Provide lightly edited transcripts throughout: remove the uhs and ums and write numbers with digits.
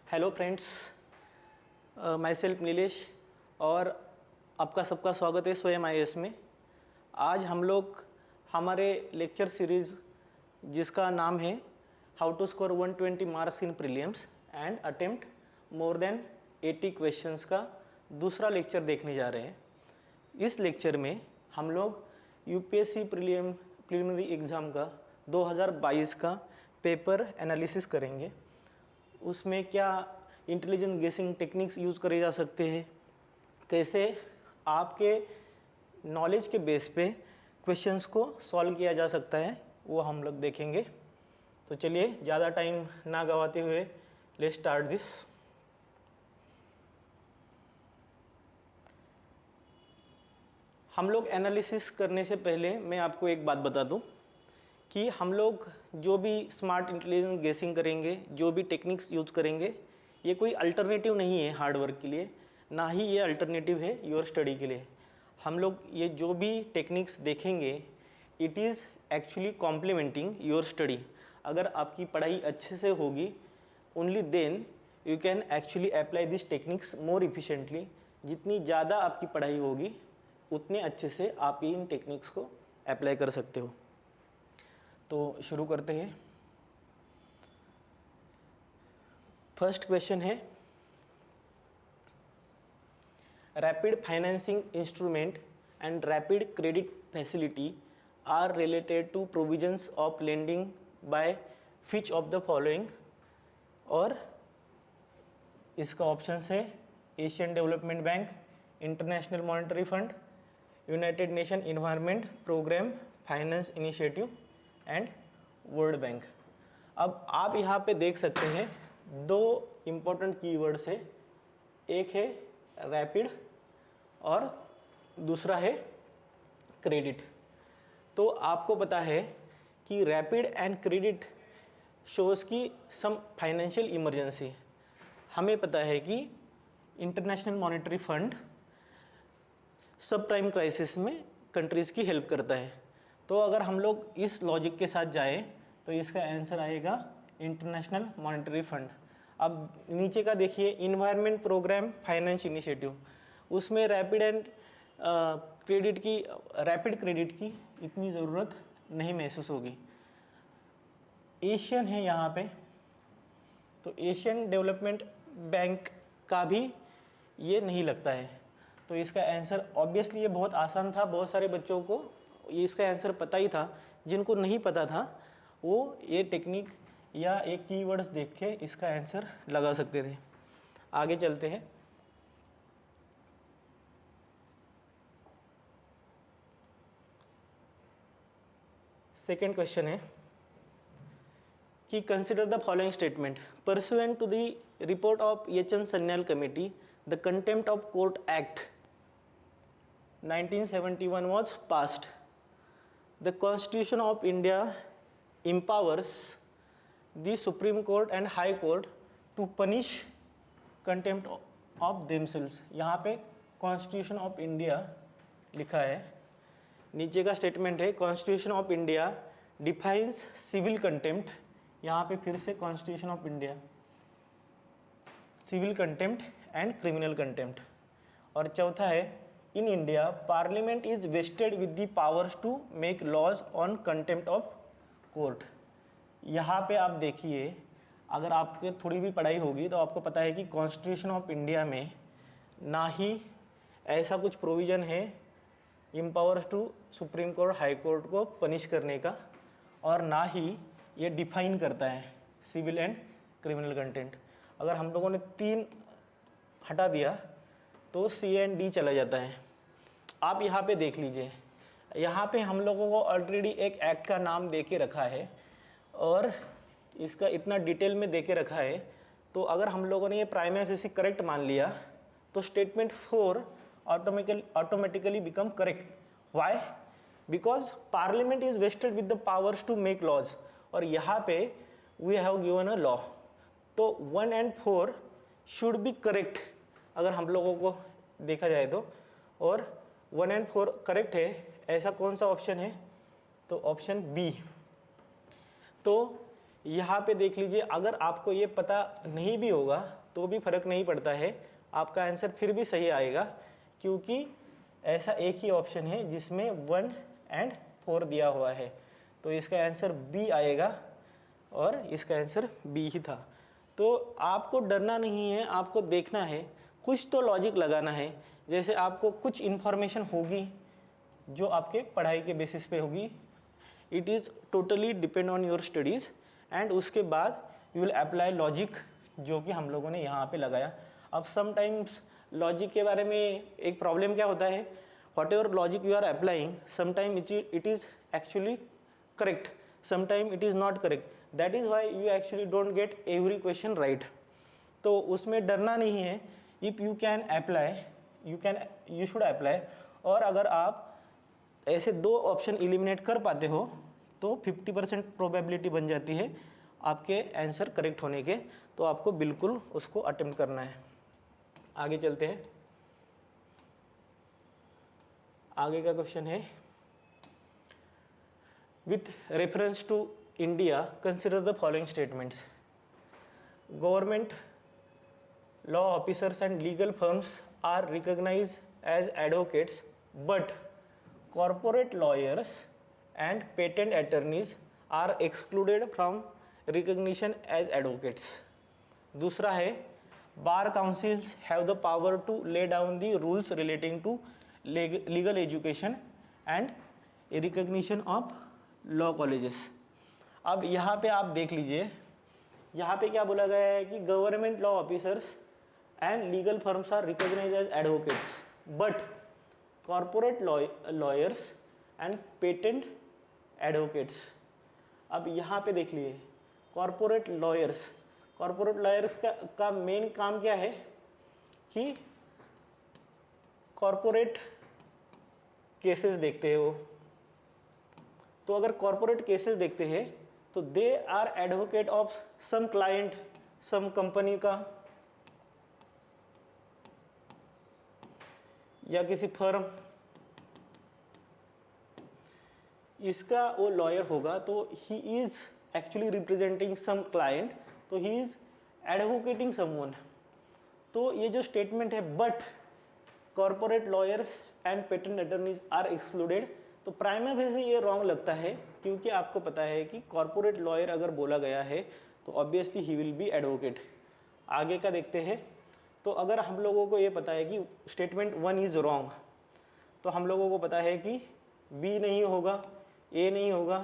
Hello friends, my self Nilesh और आपका सबका स्वागत है स्वयं IAS में। आज हम लोग हमारे लेक्चर सीरीज़ जिसका नाम है how to score 120 marks in prelims and attempt more than 80 questions का दूसरा लेक्चर देखने जा रहे हैं। इस लेक्चर में हम लोग UPSC प्रीलिमिनरी एग्ज़ाम का 2022 का पेपर एनालिसिस करेंगे। उसमें क्या इंटेलिजेंट गेसिंग टेक्निक्स यूज़ करे जा सकते हैं, कैसे आपके नॉलेज के बेस पे क्वेश्चंस को सॉल्व किया जा सकता है, वो हम लोग देखेंगे। तो चलिए ज़्यादा टाइम ना गवाते हुए लेट्स स्टार्ट दिस। हम लोग एनालिसिस करने से पहले मैं आपको एक बात बता दूं कि हम लोग जो भी स्मार्ट इंटेलिजेंट गेसिंग करेंगे, जो भी टेक्निक्स यूज़ करेंगे, ये कोई अल्टरनेटिव नहीं है हार्ड वर्क के लिए, ना ही ये अल्टरनेटिव है योर स्टडी के लिए। हम लोग ये जो भी टेक्निक्स देखेंगे it is actually complementing your study. अगर आपकी पढ़ाई अच्छे से होगी only then you can actually apply this techniques more efficiently. जितनी ज़्यादा आपकी पढ़ाई होगी उतने अच्छे से आप इन टेक्निक्स को अप्लाई कर सकते हो। तो शुरू करते हैं। फर्स्ट क्वेश्चन है, rapid financing instrument and rapid credit facility are related to provisions of lending by which of the following. और इसका ऑप्शन है Asian development bank, international monetary fund, united nation environment programme finance initiative and world bank. अब आप यहाँ पे देख सकते हैं दो इम्पोर्टेंट कीवर्ड्स है, एक है रैपिड और दूसरा है क्रेडिट। तो आपको पता है कि रैपिड एंड क्रेडिट शोज़ की सम फाइनेंशियल इमरजेंसी। हमें पता है कि इंटरनेशनल मॉनेटरी फंड सब प्राइम क्राइसिस में कंट्रीज़ की हेल्प करता है। तो अगर हम लोग इस लॉजिक के साथ जाए तो इसका आंसर आएगा इंटरनेशनल मॉनेटरी फंड। अब नीचे का देखिए, इन्वायरमेंट प्रोग्राम फाइनेंस इनिशिएटिव, उसमें रैपिड क्रेडिट की इतनी ज़रूरत नहीं महसूस होगी। एशियन है यहाँ पे, तो एशियन डेवलपमेंट बैंक का भी ये नहीं लगता है। तो इसका आंसर ऑब्वियसली ये बहुत आसान था, बहुत सारे बच्चों को ये इसका आंसर पता ही था। जिनको नहीं पता था वो ये टेक्निक या एक कीवर्ड्स देख के इसका आंसर लगा सकते थे। आगे चलते हैं। सेकेंड क्वेश्चन है कि consider the following statement. Pursuant to the report of H N. Sanyal committee, the contempt of court act 1971 was passed. The Constitution of India empowers the Supreme Court and High Court to punish contempt of themselves. यहाँ पे Constitution of India लिखा है, नीचे का statement है Constitution of India defines civil contempt। यहाँ पे फिर से Constitution of India, civil contempt and criminal contempt। और चौथा है in India parliament is vested with the powers to make laws on contempt of court. यहाँ पे आप देखिए, अगर आपके थोड़ी भी पढ़ाई होगी तो आपको पता है कि कॉन्स्टिट्यूशन ऑफ इंडिया में ना ही ऐसा कुछ प्रोविज़न है empowers to supreme court high court को पनिश करने का, और ना ही ये डिफाइन करता है सिविल एंड क्रिमिनल कंटेंट। अगर हम लोगों ने 3 हटा दिया तो C एंड D चला जाता है। आप यहाँ पे देख लीजिए, यहाँ पे हम लोगों को ऑलरेडी एक एक्ट का नाम दे के रखा है और इसका इतना डिटेल में दे के रखा है। तो अगर हम लोगों ने ये प्राइमा फेसी करेक्ट मान लिया तो statement 4 automatically become correct. Why? Because parliament is vested with the powers to make laws, और यहाँ पे we have given a law. तो 1 and 4 शुड बी करेक्ट अगर हम लोगों को देखा जाए तो, और 1 and 4 करेक्ट है। ऐसा कौन सा ऑप्शन है? तो ऑप्शन बी। तो यहाँ पे देख लीजिए, अगर आपको ये पता नहीं भी होगा तो भी फर्क नहीं पड़ता है, आपका आंसर फिर भी सही आएगा, क्योंकि ऐसा एक ही ऑप्शन है जिसमें 1 और 4 दिया हुआ है। तो इसका आंसर बी आएगा और इसका आंसर बी ही था। तो आपको डरना नहीं है, आपको देखना है, कुछ तो लॉजिक लगाना है। जैसे आपको कुछ इन्फॉर्मेशन होगी जो आपके पढ़ाई के बेसिस पे होगी, it is totally depend on your studies, and उसके बाद यू विल अप्लाई लॉजिक जो कि हम लोगों ने यहाँ पे लगाया। अब समटाइम्स लॉजिक के बारे में एक प्रॉब्लम क्या होता है, whatever logic you are applying, sometime it is actually correct, sometime it is not correct, that is why you actually don't get every question right. तो उसमें डरना नहीं है, if you can apply you should apply. और अगर आप ऐसे 2 option eliminate कर पाते हो तो 50% प्रोबेबिलिटी बन जाती है आपके आंसर करेक्ट होने के, तो आपको बिल्कुल उसको अटेम्प्ट करना है। आगे चलते हैं। आगे का क्वेश्चन है, with reference to India consider the following statements. Government law officers and legal firms are recognised as advocates, but corporate lawyers and patent attorneys are excluded from recognition as advocates. दूसरा है, bar councils have the power to lay down the rules relating to legal education and recognition of law colleges. अब यहाँ पे आप देख लीजिए, यहाँ पे क्या बोला गया है कि government law officers and legal firms are recognised as advocates, but corporate lawyers and patent advocates. अब यहाँ पे देख लिए, कॉरपोरेट लॉयर्स का मेन काम क्या है कि कॉरपोरेट केसेस देखते हैं वो। तो अगर कॉरपोरेट केसेस देखते हैं तो they are advocate of some client, some company का या किसी फर्म, इसका वो लॉयर होगा, तो he is actually representing some client, तो ही इज एडवोकेटिंग समवन। तो ये जो स्टेटमेंट है, but corporate lawyers and patent attorneys are excluded, तो प्राइमा फेसी ये रॉन्ग लगता है, क्योंकि आपको पता है कि कॉरपोरेट लॉयर अगर बोला गया है तो obviously he will be advocate. आगे का देखते हैं। तो अगर हम लोगों को ये पता है कि स्टेटमेंट 1 इज़ रॉन्ग, तो हम लोगों को पता है कि बी नहीं होगा, ए नहीं होगा,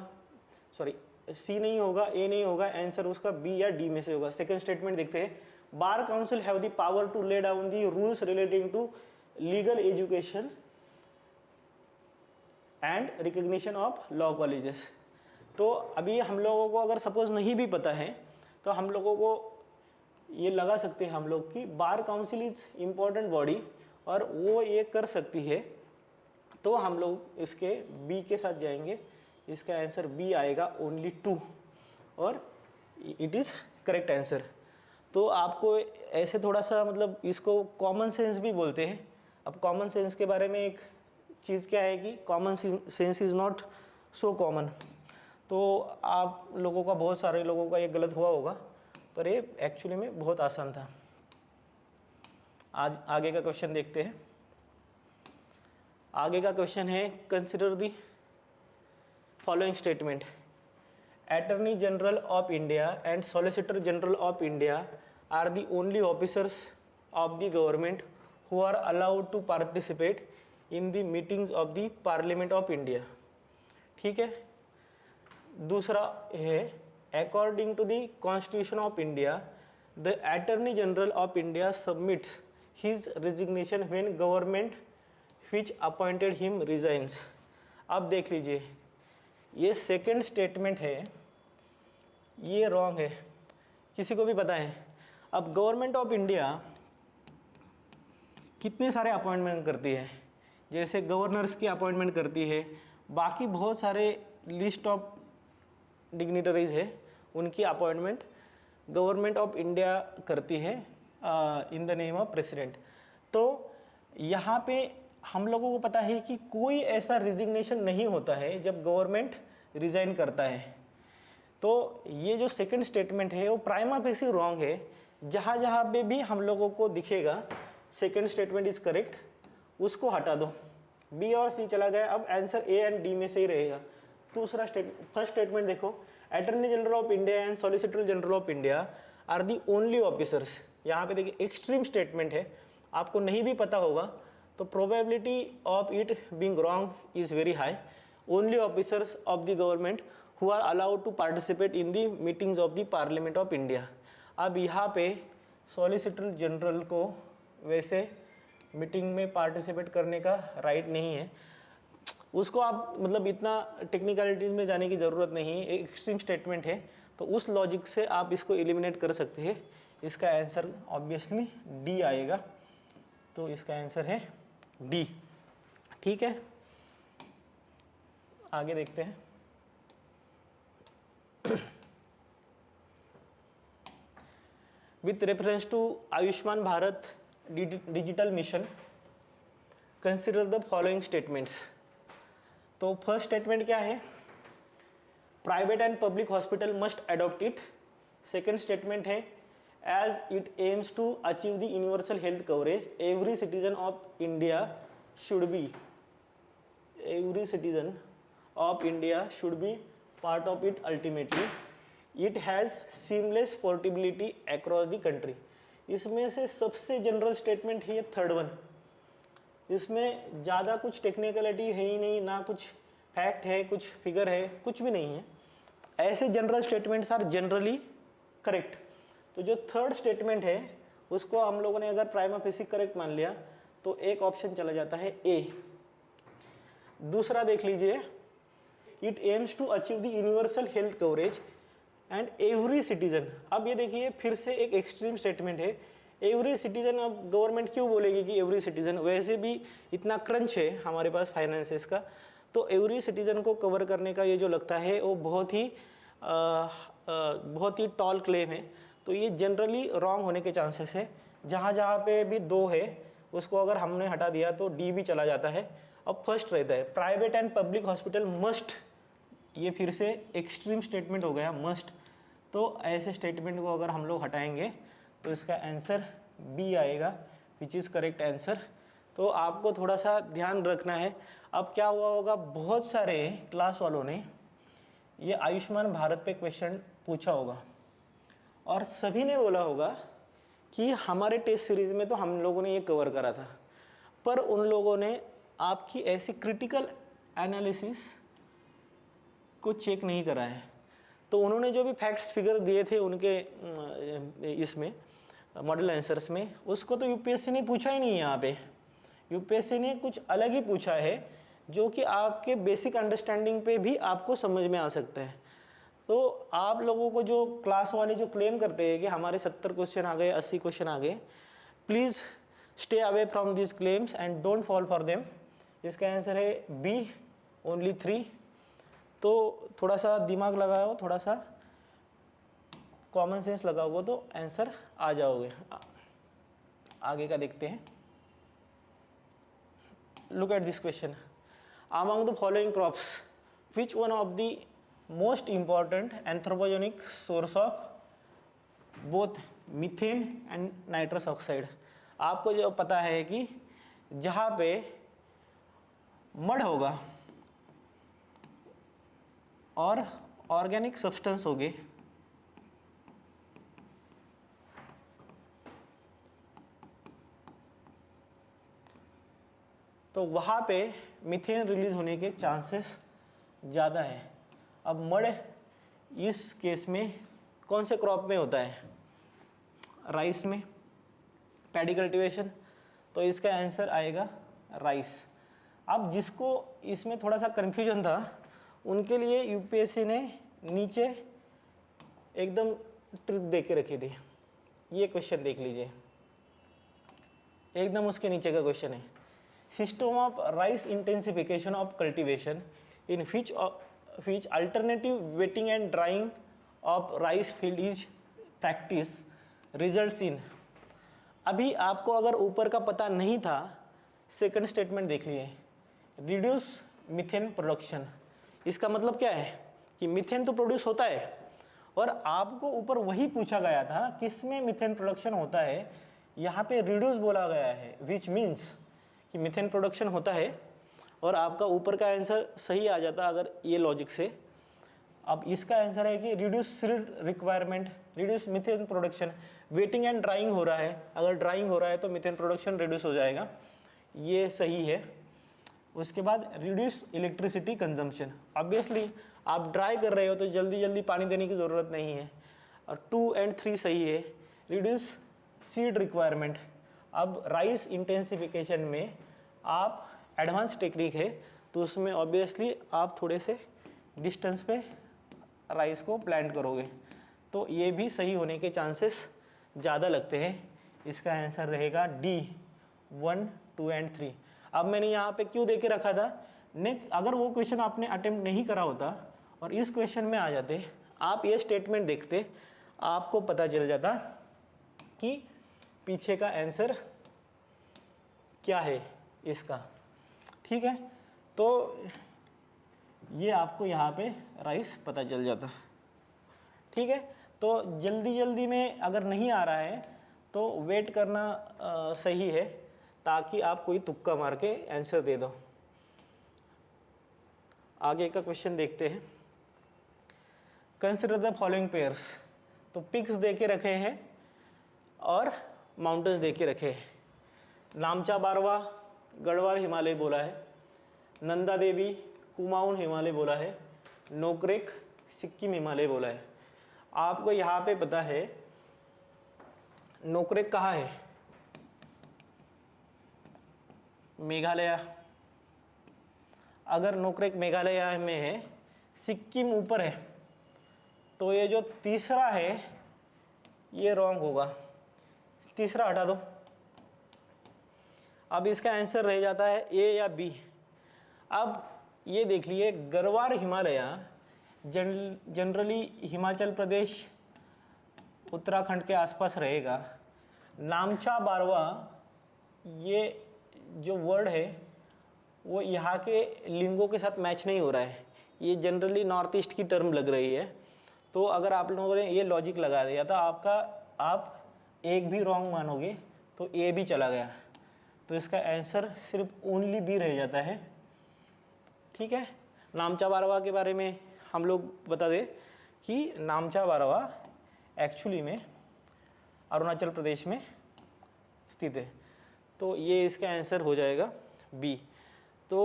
सॉरी सी नहीं होगा, ए नहीं होगा, आंसर उसका बी या डी में से होगा। सेकंड स्टेटमेंट देखते हैं, bar council have the power to lay down the rules relating to legal education and recognition of law colleges. तो अभी हम लोगों को अगर सपोज नहीं भी पता है तो हम लोगों को ये लगा सकते हैं हम लोग कि bar council is important body और वो ये कर सकती है, तो हम लोग इसके बी के साथ जाएंगे। इसका आंसर बी आएगा, ओनली 2, और इट इज़ करेक्ट आंसर। तो आपको ऐसे थोड़ा सा मतलब इसको कॉमन सेंस भी बोलते हैं। अब कॉमन सेंस के बारे में एक चीज़ क्या है कि common sense is not so common. तो आप लोगों का, बहुत सारे लोगों का ये गलत हुआ होगा, पर ये एक्चुअली में बहुत आसान था। आज आगे का क्वेश्चन देखते हैं। आगे का क्वेश्चन है, consider the following statement. Attorney general of India and solicitor general of India are the only officers of the government who are allowed to participate in the meetings of the parliament of India. ठीक है। दूसरा है, according to the constitution of India the attorney general of India submits his resignation when government which appointed him resigns. अब देख लीजिए, ये second statement है, ये रॉन्ग है, किसी को भी पता है। अब गवर्नमेंट ऑफ इंडिया कितने सारे अपॉइंटमेंट करती है, जैसे गवर्नर्स की अपॉइंटमेंट करती है, बाकी बहुत सारे लिस्ट ऑफ डिग्निटरीज है, उनकी अपॉइंटमेंट गवर्नमेंट ऑफ इंडिया करती है in the name of president. तो यहाँ पे हम लोगों को पता है कि कोई ऐसा रिजिग्नेशन नहीं होता है जब गवर्नमेंट रिज़ाइन करता है। तो ये जो सेकंड स्टेटमेंट है वो प्राइमा फेसी रॉन्ग है। जहाँ जहाँ पे भी हम लोगों को दिखेगा सेकंड स्टेटमेंट इज करेक्ट, उसको हटा दो। बी और सी चला गया, अब आंसर ए एंड डी में से ही रहेगा। दूसरा फर्स्ट स्टेटमेंट देखो, attorney general of India and solicitor general of India are the only officers. यहाँ पे देखिए एक्सट्रीम स्टेटमेंट है, आपको नहीं भी पता होगा तो probability of it being wrong is very high. Only officers of the government who are allowed to participate in the meetings of the parliament of India. अब यहाँ पे सॉलिसिटर जनरल को वैसे मीटिंग में पार्टिसिपेट करने का राइट नहीं है, उसको आप मतलब इतना टेक्निकलिटीज में जाने की ज़रूरत नहीं है, एक एक्सट्रीम स्टेटमेंट है, तो उस लॉजिक से आप इसको एलिमिनेट कर सकते हैं। इसका आंसर ऑब्वियसली डी आएगा, तो इसका आंसर है डी। ठीक है, आगे देखते हैं। With reference to Ayushman Bharat digital mission consider the following statements. तो फर्स्ट स्टेटमेंट क्या है, private and public hospital must adopt it. Second statement है as it aims to achieve the universal health coverage every citizen of India should be part of it ultimately. It has seamless portability across the country. इसमें से सबसे general statement है ये third one, इसमें ज़्यादा कुछ technicality है ही नहीं, ना कुछ फैक्ट है, कुछ फिगर है, कुछ भी नहीं है। ऐसे general statements are generally correct. तो जो थर्ड स्टेटमेंट है उसको हम लोगों ने अगर प्राइमा फेसी करेक्ट मान लिया तो एक ऑप्शन चला जाता है ए। दूसरा देख लीजिए, it aims to achieve the universal health coverage and every citizen. अब ये देखिए फिर से एक एक्सट्रीम स्टेटमेंट है, एवरी सिटीजन। अब गवर्नमेंट क्यों बोलेगी कि एवरी सिटीजन, वैसे भी इतना क्रंच है हमारे पास फाइनेंसेस का, तो एवरी सिटीजन को कवर करने का ये जो लगता है वो बहुत ही टॉल क्लेम है। तो ये जनरली रॉन्ग होने के चांसेस है। जहाँ जहाँ पे भी दो है उसको अगर हमने हटा दिया तो डी भी चला जाता है। अब फर्स्ट रहता है private and public hospital must, ये फिर से एक्सट्रीम स्टेटमेंट हो गया मस्ट। तो ऐसे स्टेटमेंट को अगर हम लोग हटाएंगे तो इसका आंसर बी आएगा, विच इज़ करेक्ट आंसर। तो आपको थोड़ा सा ध्यान रखना है। अब क्या हुआ होगा, बहुत सारे क्लास वालों ने ये आयुष्मान भारत पे क्वेश्चन पूछा होगा और सभी ने बोला होगा कि हमारे टेस्ट सीरीज़ में तो हम लोगों ने ये कवर करा था, पर उन लोगों ने आपकी ऐसी क्रिटिकल एनालिसिस को चेक नहीं करा है। तो उन्होंने जो भी फैक्ट्स फिगर्स दिए थे उनके इसमें मॉडल आंसर्स में, उसको तो यूपीएससी ने पूछा ही नहीं है। यहाँ पे यूपीएससी ने कुछ अलग ही पूछा है जो कि आपके बेसिक अंडरस्टैंडिंग पे भी आपको समझ में आ सकता है। तो आप लोगों को जो क्लास वाले जो क्लेम करते हैं कि हमारे 70 क्वेश्चन आ गए, 80 क्वेश्चन आ गए, please stay away from this claims and don't fall for them. इसका आंसर है बी, ओनली 3। तो थोड़ा सा दिमाग लगाओ, थोड़ा सा कॉमन सेंस लगाओगे तो आंसर आ जाओगे। आगे का देखते हैं। Look at this question, among the following crops which one of the most important anthropogenic source of both methane and nitrous oxide. आपको जो पता है कि जहाँ पे मड होगा और ऑर्गेनिक सब्सटेंस होगे तो वहाँ पे मीथेन रिलीज होने के चांसेस ज़्यादा है। अब मड इस केस में कौन से क्रॉप में होता है, राइस में, पैडी कल्टीवेशन, तो इसका आंसर आएगा राइस। अब जिसको इसमें थोड़ा सा कन्फ्यूजन था उनके लिए यूपीएससी ने नीचे एकदम ट्रिक दे के रखी थी। ये क्वेश्चन देख लीजिए, एकदम उसके नीचे का क्वेश्चन है, system of rice intensification of cultivation in which alternative wetting and drying of rice field is practice results in। अभी आपको अगर ऊपर का पता नहीं था, सेकंड स्टेटमेंट देख लिए, रिड्यूस मीथेन प्रोडक्शन। इसका मतलब क्या है कि मीथेन तो प्रोड्यूस होता है, और आपको ऊपर वही पूछा गया था किसमें मीथेन प्रोडक्शन होता है, यहाँ पे रिड्यूस बोला गया है, विच मीन्स कि मीथेन प्रोडक्शन होता है, और आपका ऊपर का आंसर सही आ जाता अगर ये लॉजिक से। अब इसका आंसर है कि reduce requirement, reduce methane production, waiting and drawing हो रहा है, अगर ड्राइंग हो रहा है तो मीथेन प्रोडक्शन रिड्यूस हो जाएगा, ये सही है। उसके बाद रिड्यूस इलेक्ट्रिसिटी कंजम्पशन, ऑब्वियसली आप ड्राई कर रहे हो तो जल्दी जल्दी पानी देने की ज़रूरत नहीं है, और 2 और 3 सही है। रिड्यूस सीड रिक्वायरमेंट, अब राइस इंटेंसिफिकेशन में आप एडवांस टेक्निक है तो उसमें ऑब्वियसली आप थोड़े से डिस्टेंस पे राइस को प्लांट करोगे, तो ये भी सही होने के चांसेस ज़्यादा लगते हैं। इसका आंसर रहेगा डी 1, 2 और 3। अब मैंने यहाँ पे क्यों दे के रखा था, नेक्स्ट अगर वो क्वेश्चन आपने अटेम्प्ट नहीं करा होता और इस क्वेश्चन में आ जाते, आप ये स्टेटमेंट देखते, आपको पता चल जाता कि पीछे का आंसर क्या है इसका, ठीक है। तो ये आपको यहाँ पे राइस पता चल जाता, ठीक है। तो जल्दी जल्दी में अगर नहीं आ रहा है तो वेट करना सही है, ताकि आप कोई तुक्का मार के आंसर दे दो। आगे का क्वेश्चन देखते हैं। कंसिडर द फॉलोइंग पेयर्स, तो पिक्स दे के रखे हैं और माउंटेन्स दे के रखे हैं। नामचा बारवा गढ़वाल हिमालय बोला है, नंदा देवी कुमाऊन हिमालय बोला है, नोकरेक सिक्किम हिमालय बोला है। आपको यहाँ पे पता है नोकरेक कहाँ है, मेघालय। अगर नोकरेक मेघालय में है, सिक्किम ऊपर है, तो ये जो तीसरा है ये रॉन्ग होगा, तीसरा हटा दो। अब इसका आंसर रह जाता है ए या बी। अब ये देख लिए गढ़वाल हिमालय जनरली हिमाचल प्रदेश उत्तराखंड के आसपास रहेगा। नामचा बारवा ये जो वर्ड है वो यहाँ के लिंगों के साथ मैच नहीं हो रहा है, ये जनरली नॉर्थ ईस्ट की टर्म लग रही है। तो अगर आप लोगों ने ये लॉजिक लगा दिया तो आप एक भी रॉन्ग मानोगे तो ए भी चला गया, तो इसका आंसर सिर्फ ओनली बी रह जाता है, ठीक है। नामचा बारवा के बारे में हम लोग बता दें कि नामचा बारवा एक्चुअली में अरुणाचल प्रदेश में स्थित है, तो ये इसका आंसर हो जाएगा बी। तो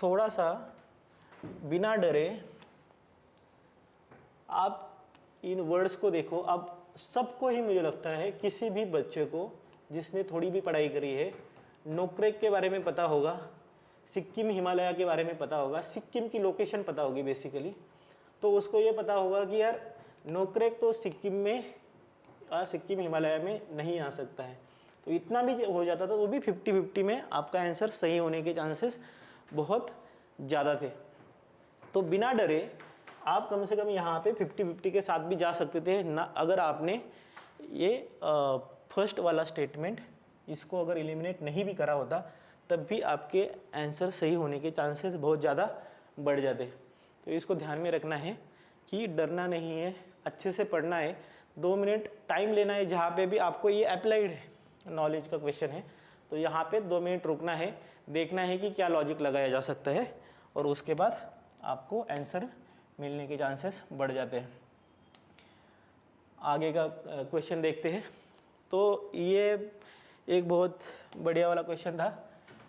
थोड़ा सा बिना डरे आप इन वर्ड्स को देखो। अब सबको ही मुझे लगता है किसी भी बच्चे को जिसने थोड़ी भी पढ़ाई करी है नोकरेक के बारे में पता होगा, सिक्किम हिमालय के बारे में पता होगा, सिक्किम की लोकेशन पता होगी बेसिकली, तो उसको ये पता होगा कि यार नोकरेक तो सिक्किम में सिक्किम हिमालय में नहीं आ सकता है। तो इतना भी हो जाता था तो भी 50-50 में आपका आंसर सही होने के चांसेस बहुत ज़्यादा थे। तो बिना डरे आप कम से कम यहाँ पे 50-50 के साथ भी जा सकते थे ना, अगर आपने ये फर्स्ट वाला स्टेटमेंट इसको अगर एलिमिनेट नहीं भी करा होता तब भी आपके आंसर सही होने के चांसेस बहुत ज़्यादा बढ़ जाते। तो इसको ध्यान में रखना है कि डरना नहीं है, अच्छे से पढ़ना है, 2 मिनट टाइम लेना है। जहाँ पे भी आपको ये अप्लाइड है नॉलेज का क्वेश्चन है तो यहाँ पे 2 मिनट रुकना है, देखना है कि क्या लॉजिक लगाया जा सकता है, और उसके बाद आपको आंसर मिलने के चांसेस बढ़ जाते हैं। आगे का क्वेश्चन देखते हैं। तो ये एक बहुत बढ़िया वाला क्वेश्चन था।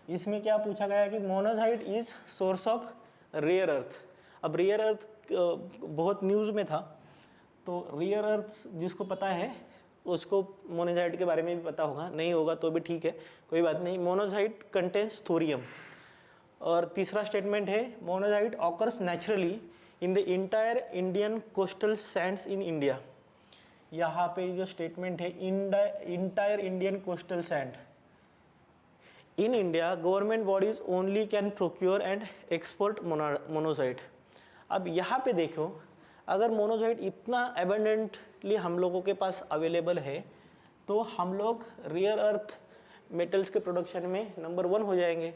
इसमें क्या पूछा गया कि monazite is source of rare earth. अब रेयर अर्थ बहुत न्यूज़ में था, तो रेयर अर्थ जिसको पता है उसको मोनोज़ाइट के बारे में भी पता होगा, नहीं होगा तो भी ठीक है, कोई बात नहीं। Monazite contains thorium. और तीसरा स्टेटमेंट है monazite occurs naturally in the entire Indian coastal sands in India. यहाँ पे जो स्टेटमेंट है entire Indian coastal sand in India government bodies only can procure and export monazite. अब यहाँ पे देखो, अगर मोनोज़ाइट इतना एबंडेंटली हम लोगों के पास अवेलेबल है तो हम लोग रेयर अर्थ मेटल्स के प्रोडक्शन में नंबर 1 हो जाएंगे।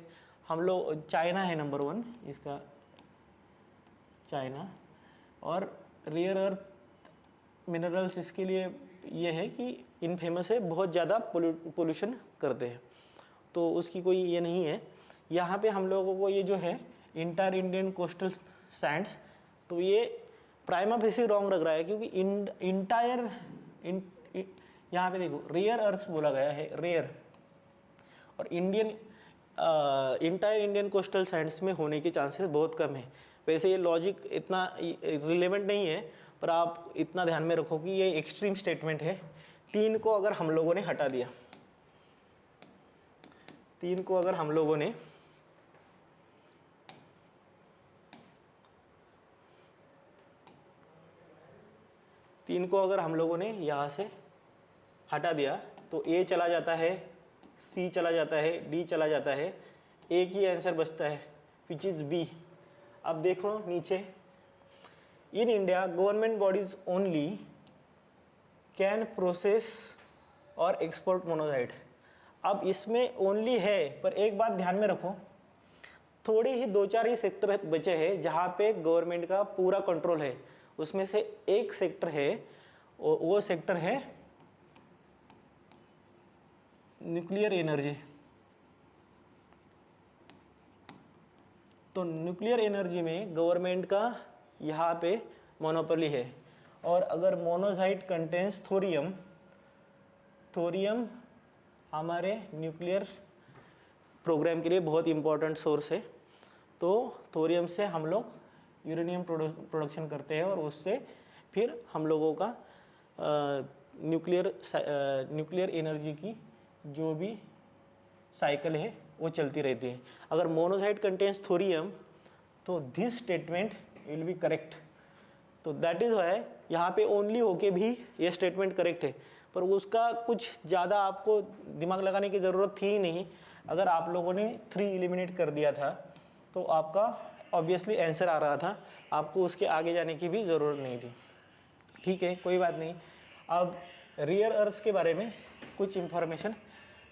हम लोग, चाइना है नंबर 1 इसका, चाइना, और रेयर अर्थ मिनरल्स इसके लिए ये है कि इनफेमस है, बहुत ज़्यादा पोल्यूशन करते हैं, तो उसकी कोई ये नहीं है। यहाँ पे हम लोगों को ये जो है इंटर इंडियन कोस्टल सैंड्स, तो ये प्राइमा फेसी रॉन्ग लग रहा है, क्योंकि इंटायर यहाँ पे देखो रेयर अर्थ बोला गया है, रेयर, और इंटायर इंडियन कोस्टल सैंड्स में होने के चांसेस बहुत कम है। वैसे ये लॉजिक इतना रिलेवेंट नहीं है, पर आप इतना ध्यान में रखो कि ये एक्सट्रीम स्टेटमेंट है। 3 को अगर हम लोगों ने हटा दिया, 3 को अगर हम लोगों ने यहाँ से हटा दिया तो ए चला जाता है, सी चला जाता है, डी चला जाता है, एक ही आंसर बचता है विच इज़ बी। अब देखो नीचे, इन India government bodies only can process और एक्सपोर्ट मोनोजाइट। अब इसमें ओनली है, पर एक बात ध्यान में रखो, थोड़े ही 2-4 ही सेक्टर बचे हैं जहाँ पे गवर्नमेंट का पूरा कंट्रोल है। उसमें से एक सेक्टर है, वो सेक्टर है न्यूक्लियर एनर्जी। तो न्यूक्लियर एनर्जी में गवर्नमेंट का यहाँ पे मोनोपोली है, और अगर मोनोजाइट कंटेंस थोरियम, थोरियम हमारे न्यूक्लियर प्रोग्राम के लिए बहुत इम्पोर्टेंट सोर्स है। तो थोरियम से हम लोग यूरेनियम प्रोडक्शन करते हैं, और उससे फिर हम लोगों का न्यूक्लियर एनर्जी की जो भी साइकिल है वो चलती रहती है। अगर मोनोजाइट कंटेंस थोरियम, तो this statement will be correct. तो दैट इज़ वाई यहाँ पे ओनली होके भी ये स्टेटमेंट करेक्ट है, पर उसका कुछ ज़्यादा आपको दिमाग लगाने की ज़रूरत थी ही नहीं। अगर आप लोगों ने 3 एलिमिनेट कर दिया था तो आपका ऑब्वियसली आंसर आ रहा था, आपको उसके आगे जाने की भी ज़रूरत नहीं थी। ठीक है, कोई बात नहीं। अब रियर अर्थ के बारे में कुछ इंफॉर्मेशन।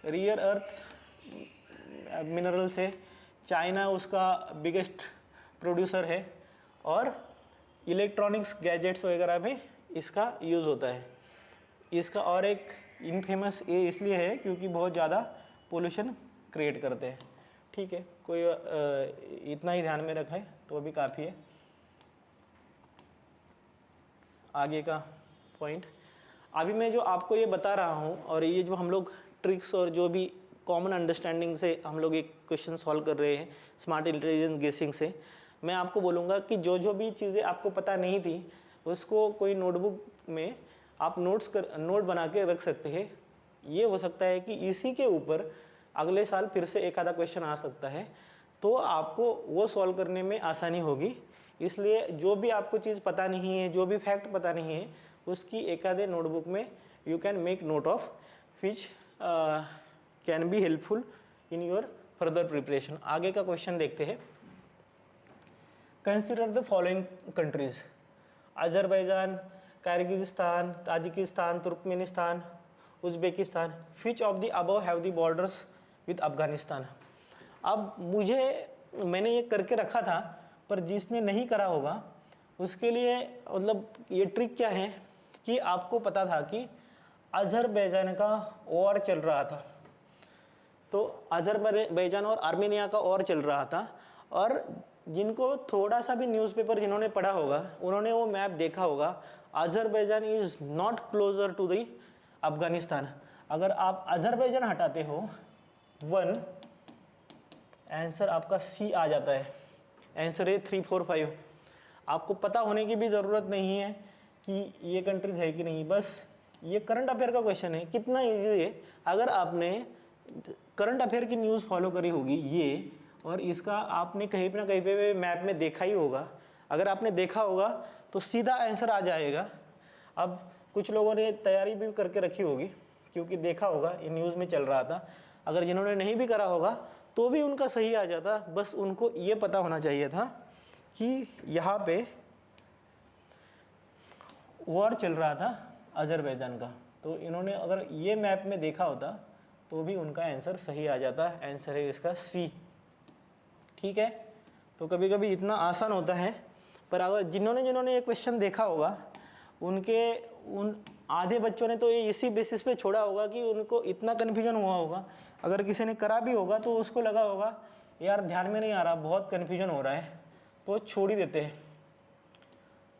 रियर अर्थ मिनरल से चाइना उसका बिगेस्ट प्रोड्यूसर है, और इलेक्ट्रॉनिक्स गैजेट्स वगैरह में इसका यूज़ होता है। इसका और एक इनफेमस ये इसलिए है क्योंकि बहुत ज़्यादा पोल्यूशन क्रिएट करते हैं। ठीक है, कोई इतना ही ध्यान में रखा है तो अभी काफ़ी है। आगे का पॉइंट, अभी मैं जो आपको ये बता रहा हूँ, और ये जो हम लोग ट्रिक्स और जो भी कॉमन अंडरस्टैंडिंग से हम लोग एक क्वेश्चन सॉल्व कर रहे हैं स्मार्ट इंटेलिजेंस गेसिंग से, मैं आपको बोलूँगा कि जो भी चीज़ें आपको पता नहीं थी उसको कोई नोटबुक में आप नोट बना के रख सकते हैं। ये हो सकता है कि इसी के ऊपर अगले साल फिर से एक आधा क्वेश्चन आ सकता है, तो आपको वो सॉल्व करने में आसानी होगी। इसलिए जो भी आपको चीज़ पता नहीं है, जो भी फैक्ट पता नहीं है, उसकी एक आधे नोटबुक में you can make note of which can be helpful in your further preparation. आगे का क्वेश्चन देखते हैं। Consider the following countries: Azerbaijan, Kyrgyzstan, Tajikistan, Turkmenistan, Uzbekistan. Which of the above have the borders with Afghanistan. अब मैंने ये करके रखा था, पर जिसने नहीं करा होगा उसके लिए मतलब ये ट्रिक क्या है कि आपको पता था कि अजरबैजान का वॉर चल रहा था, तो अजरबैजान और आर्मेनिया का वॉर चल रहा था, और जिनको थोड़ा सा भी न्यूज़पेपर जिन्होंने पढ़ा होगा उन्होंने वो मैप देखा होगा। Azerbaijan is not closer to the Afghanistan. अगर आप अजरबैजान हटाते हो 1, आंसर आपका सी आ जाता है। आंसर है 3, 4, 5। आपको पता होने की भी ज़रूरत नहीं है कि ये कंट्रीज है कि नहीं, बस ये करंट अफेयर का क्वेश्चन है। कितना ईजी है। अगर आपने करंट अफेयर की न्यूज़ फॉलो करी होगी ये, और इसका आपने कहीं ना कहीं पे मैप में देखा ही होगा, अगर आपने देखा होगा तो सीधा आंसर आ जाएगा। अब कुछ लोगों ने तैयारी भी करके रखी होगी क्योंकि देखा होगा ये न्यूज़ में चल रहा था। अगर जिन्होंने नहीं भी करा होगा तो भी उनका सही आ जाता, बस उनको ये पता होना चाहिए था कि यहाँ पे वॉर चल रहा था अजरबैजान का। तो इन्होंने अगर ये मैप में देखा होता तो भी उनका आंसर सही आ जाता। आंसर है इसका सी। ठीक है, तो कभी कभी इतना आसान होता है, पर अगर जिन्होंने ये क्वेश्चन देखा होगा उन आधे बच्चों ने तो ये इसी बेसिस पे छोड़ा होगा कि उनको इतना कन्फ्यूजन हुआ होगा, अगर किसी ने करा भी होगा तो उसको लगा होगा यार ध्यान में नहीं आ रहा, बहुत कन्फ्यूजन हो रहा है, तो छोड़ ही देते हैं।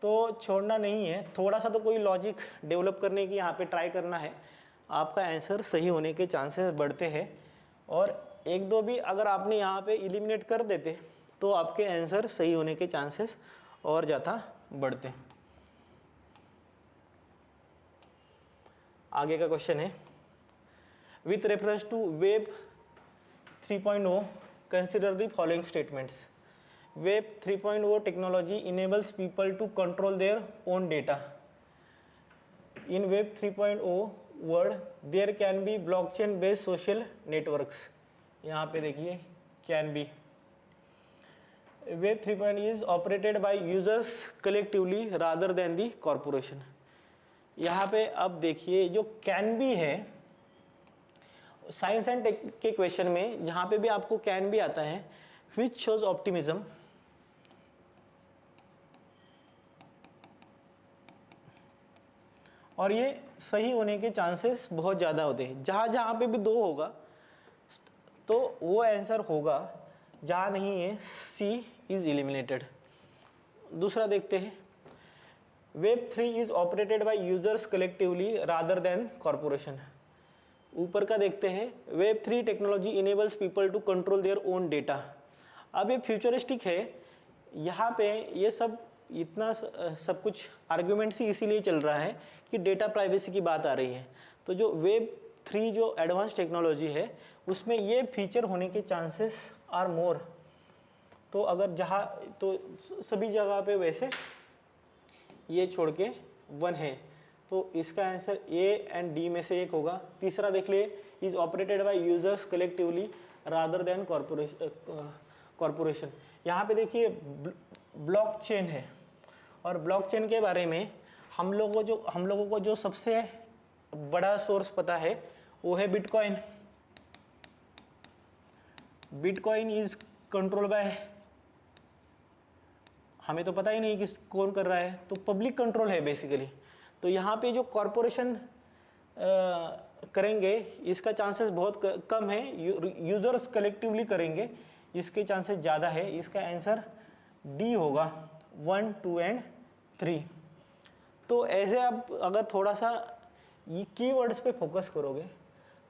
तो छोड़ना नहीं है, थोड़ा सा तो कोई लॉजिक डेवलप करने की यहाँ पे ट्राई करना है, आपका आंसर सही होने के चांसेस बढ़ते हैं। और एक दो भी अगर आपने यहाँ पे एलिमिनेट कर देते तो आपके आंसर सही होने के चांसेस और ज़्यादा बढ़ते। आगे का क्वेश्चन है, with reference to web 3.0 consider the following statements. Web 3.0 technology enables people to control their own data. In Web 3.0 world, there can be blockchain-based social networks. यहाँ पे देखिए can be. Web 3.0 is operated by users collectively rather than the corporation. यहाँ पे अब देखिए जो can be है, science and take के क्वेश्चन में जहाँ पे भी आपको can be आता है, which shows optimism. और ये सही होने के चांसेस बहुत ज़्यादा होते हैं। जहाँ जहाँ पे भी 2 होगा तो वो आंसर होगा, जहाँ नहीं है सी इज़ एलिमिनेटेड। दूसरा देखते हैं, web 3 is operated by users collectively rather than corporation. ऊपर का देखते हैं, web 3 technology enables people to control their own data. अब ये फ्यूचरिस्टिक है, यहाँ पे ये सब इतना सब कुछ आर्ग्यूमेंट्स ही इसीलिए चल रहा है कि डेटा प्राइवेसी की बात आ रही है। तो जो वेब 3 जो एडवांस टेक्नोलॉजी है उसमें ये फीचर होने के चांसेस आर मोर। तो अगर जहाँ तो सभी जगह पे वैसे ये छोड़ के 1 है, तो इसका आंसर ए एंड डी में से एक होगा। तीसरा देख लिए, is operated by users collectively rather than corporation. यहाँ पे देखिए ब्लॉकचेन है, और ब्लॉकचेन के बारे में हम लोगों को जो सबसे बड़ा सोर्स पता है वो है bitcoin. Bitcoin is control by, हमें तो पता ही नहीं कि कौन कर रहा है, तो पब्लिक कंट्रोल है बेसिकली। तो यहाँ पे जो कॉरपोरेशन करेंगे इसका चांसेस बहुत कम है, यूजर्स कलेक्टिवली करेंगे इसके चांसेस ज़्यादा है। इसका आंसर डी होगा 1, 2 एंड 3। तो ऐसे आप अगर थोड़ा सा ये कीवर्ड्स पे फोकस करोगे,